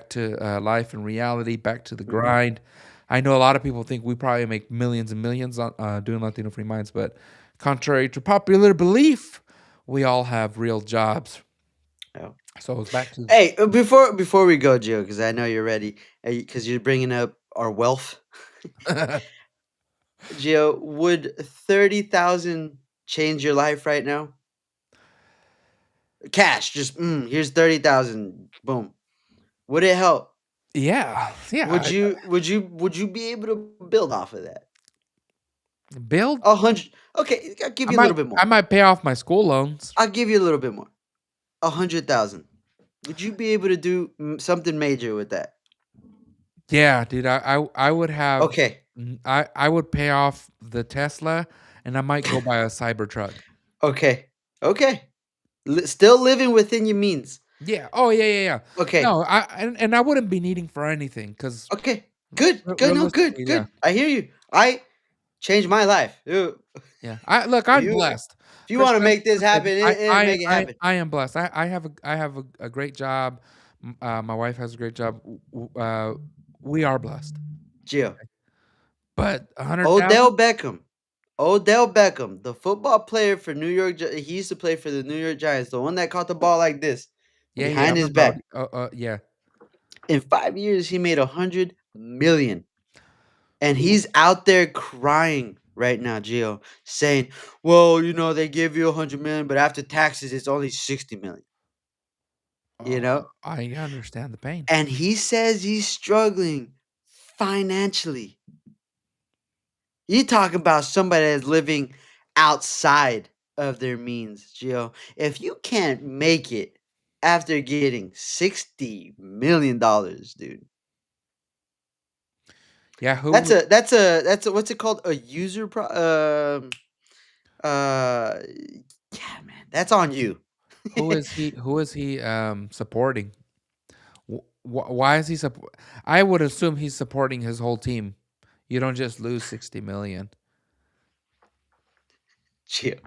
to life and reality, back to the Mhm. grind. I know a lot of people think we probably make millions and millions on doing Latino Free Minds, but contrary to popular belief, we all have real jobs. Yeah. So it was back to Hey, before we go, Joe, because I know you're ready, because you're bringing up our wealth. Gio, would 30,000 change your life right now? Cash, just here's 30,000. Boom. Would it help? yeah, Would yeah. you be able to build off of that? Build. 100. Okay, I'll give you a little bit I more. might pay off my school loans. I'll give you a little bit more. 100,000. Would you be able to do something major with that? Yeah, dude. I would have. Okay. I would pay off the Tesla, and I might go buy a Cybertruck. Okay. Okay. Still living within your means. Yeah. Oh, yeah, yeah, yeah. Okay. No, and I wouldn't be needing for anything because Okay. Good. Good. No, good. realistically, yeah, Good. I hear you. I changed my life. yeah. I'm You, blessed. if you want to make this Christian, happen, make it happen. I am blessed. I have a great job. My wife has a great job. We are blessed. Gio. But 100,000? Odell Beckham. Odell Beckham, the football player for New York. He used to play for the New York Giants. The one that caught the ball like this Yeah, yeah. I behind his remember. back. Yeah. In 5 years, he made 100 million. And Ooh. he's out there crying right now, Gio, saying, well, they give you 100 million, but after taxes, it's only 60 million. You know? I understand the pain. And he says he's struggling financially. You talk about somebody that's living outside of their means, Gio. If you can't make it after getting $60 million, dude. Yeah. That's a what's it called? A user uh yeah, man. That's on you. Who is he? Who is he supporting? Why is he support? I would assume he's supporting his whole team. You don't just lose 60 million. Gio.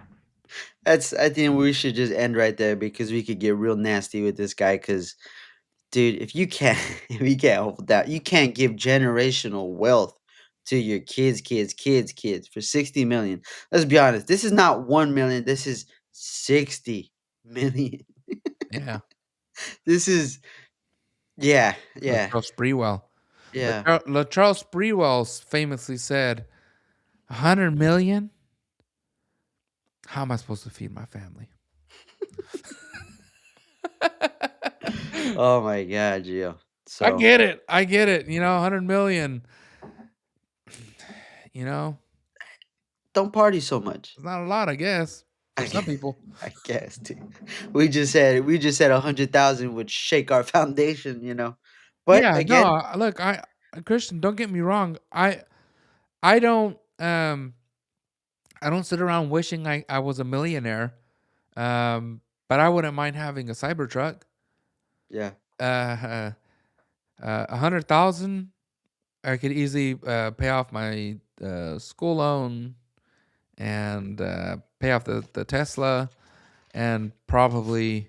I think we should just end right there because we could get real nasty with this guy cuz dude, if you can't if you can't hold that, you can't give generational wealth to your kids for 60 million. Let's be honest. This is not 1 million. This is 60 million. Yeah. This is yeah, yeah. Latrell Sprewell. Yeah. Latrell Sprewell famously said, 100 million? How am I supposed to feed my family? Oh my god, Gio. I So, get it. I get it. 100 million. You know, don't party so much. it's not a lot, I guess, for I some guess, people. I guess, dude. We just said 100,000 would shake our foundation. But Yeah, no, again, look, Christian, don't get me wrong. I don't I don't sit around wishing I was a millionaire. But I wouldn't mind having a Cybertruck. yeah. Uh, 100,000, I could easily pay off my school loan and pay off the Tesla and probably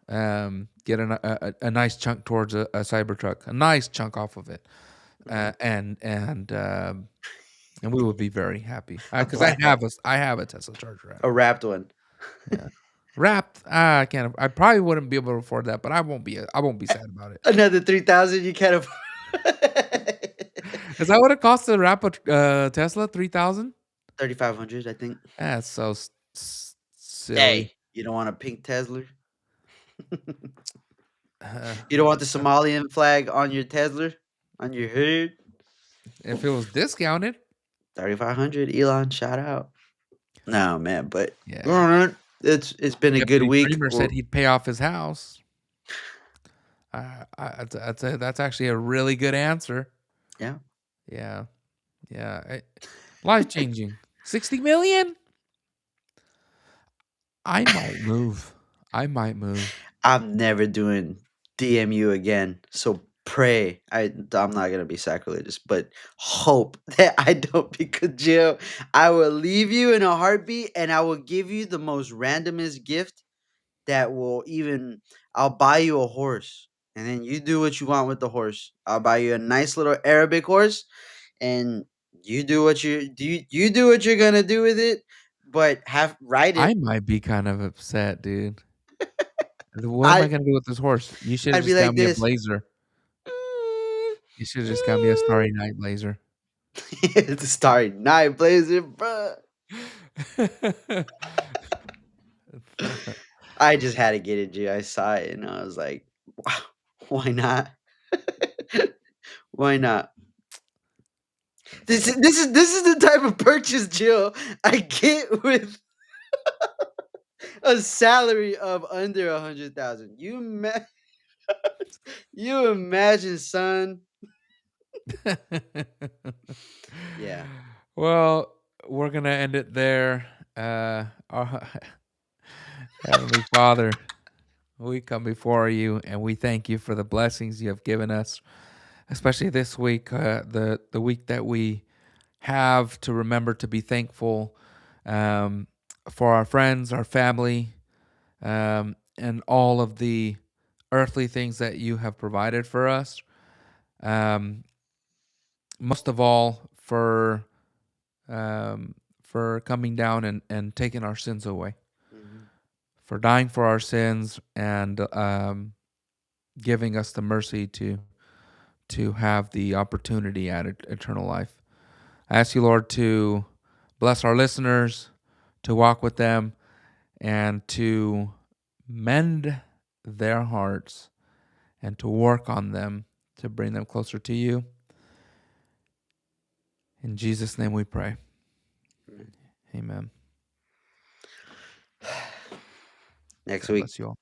get a nice chunk towards a Cybertruck, a nice chunk off of it, Mhm. and we would be very happy A because I black have I have a Tesla charger at a home. wrapped one. Yeah, wrapped. I can't. I probably wouldn't be able to afford that, but I won't be sad about it. Another 3,000 you can't afford. Is that what it costs to wrap a Tesla? 3,000? 3,500, I think. That's so silly. Hey, you don't want a pink Tesla? Uh, You don't want the Somalian flag on your Tesla? On your hood? if it was discounted, 3,500, Elon, shout out. No, man, but yeah. alright. It's been a Young good Big week. Dreamer said he'd pay off his house. That's actually a really good answer. Yeah. Yeah, yeah. Life changing. 60 million. I might move. I might move. I'm never doing DMU again. So pray. I'm not gonna be sacrilegious, but hope that I don't because Jill, I will leave you in a heartbeat and I will give you the most randomest gift that will even I'll buy you a horse. And then you do what you want with the horse. I'll buy you a nice little Arabic horse and you do what you do what you're gonna do with it, but have ride I it. might be kind of upset, dude. What am I I gonna do with this horse? You should have I'd be just got like me a this. blazer. You should have just got me a Starry Night blazer. It's a Starry Night Blazer, bruh. I just had to get it, G. I saw it and I was like, wow, why not? Why not? This is the type of purchase, Jill, I get with a salary of under 100,000. You imagine, son? Yeah. Well, we're gonna end it there. Our Heavenly Father, we come before you and we thank you for the blessings you have given us, especially this week, the week that we have to remember to be thankful um, for our friends, our family, and all of the earthly things that you have provided for us. Um, Most of all, for coming down and taking our sins away, Mhm. for dying for our sins and giving us the mercy to have the opportunity at eternal life. I ask you, Lord, to bless our listeners, to walk with them, and to mend their hearts and to work on them to bring them closer to you. In Jesus' name we pray. Amen. Next God week. bless you all.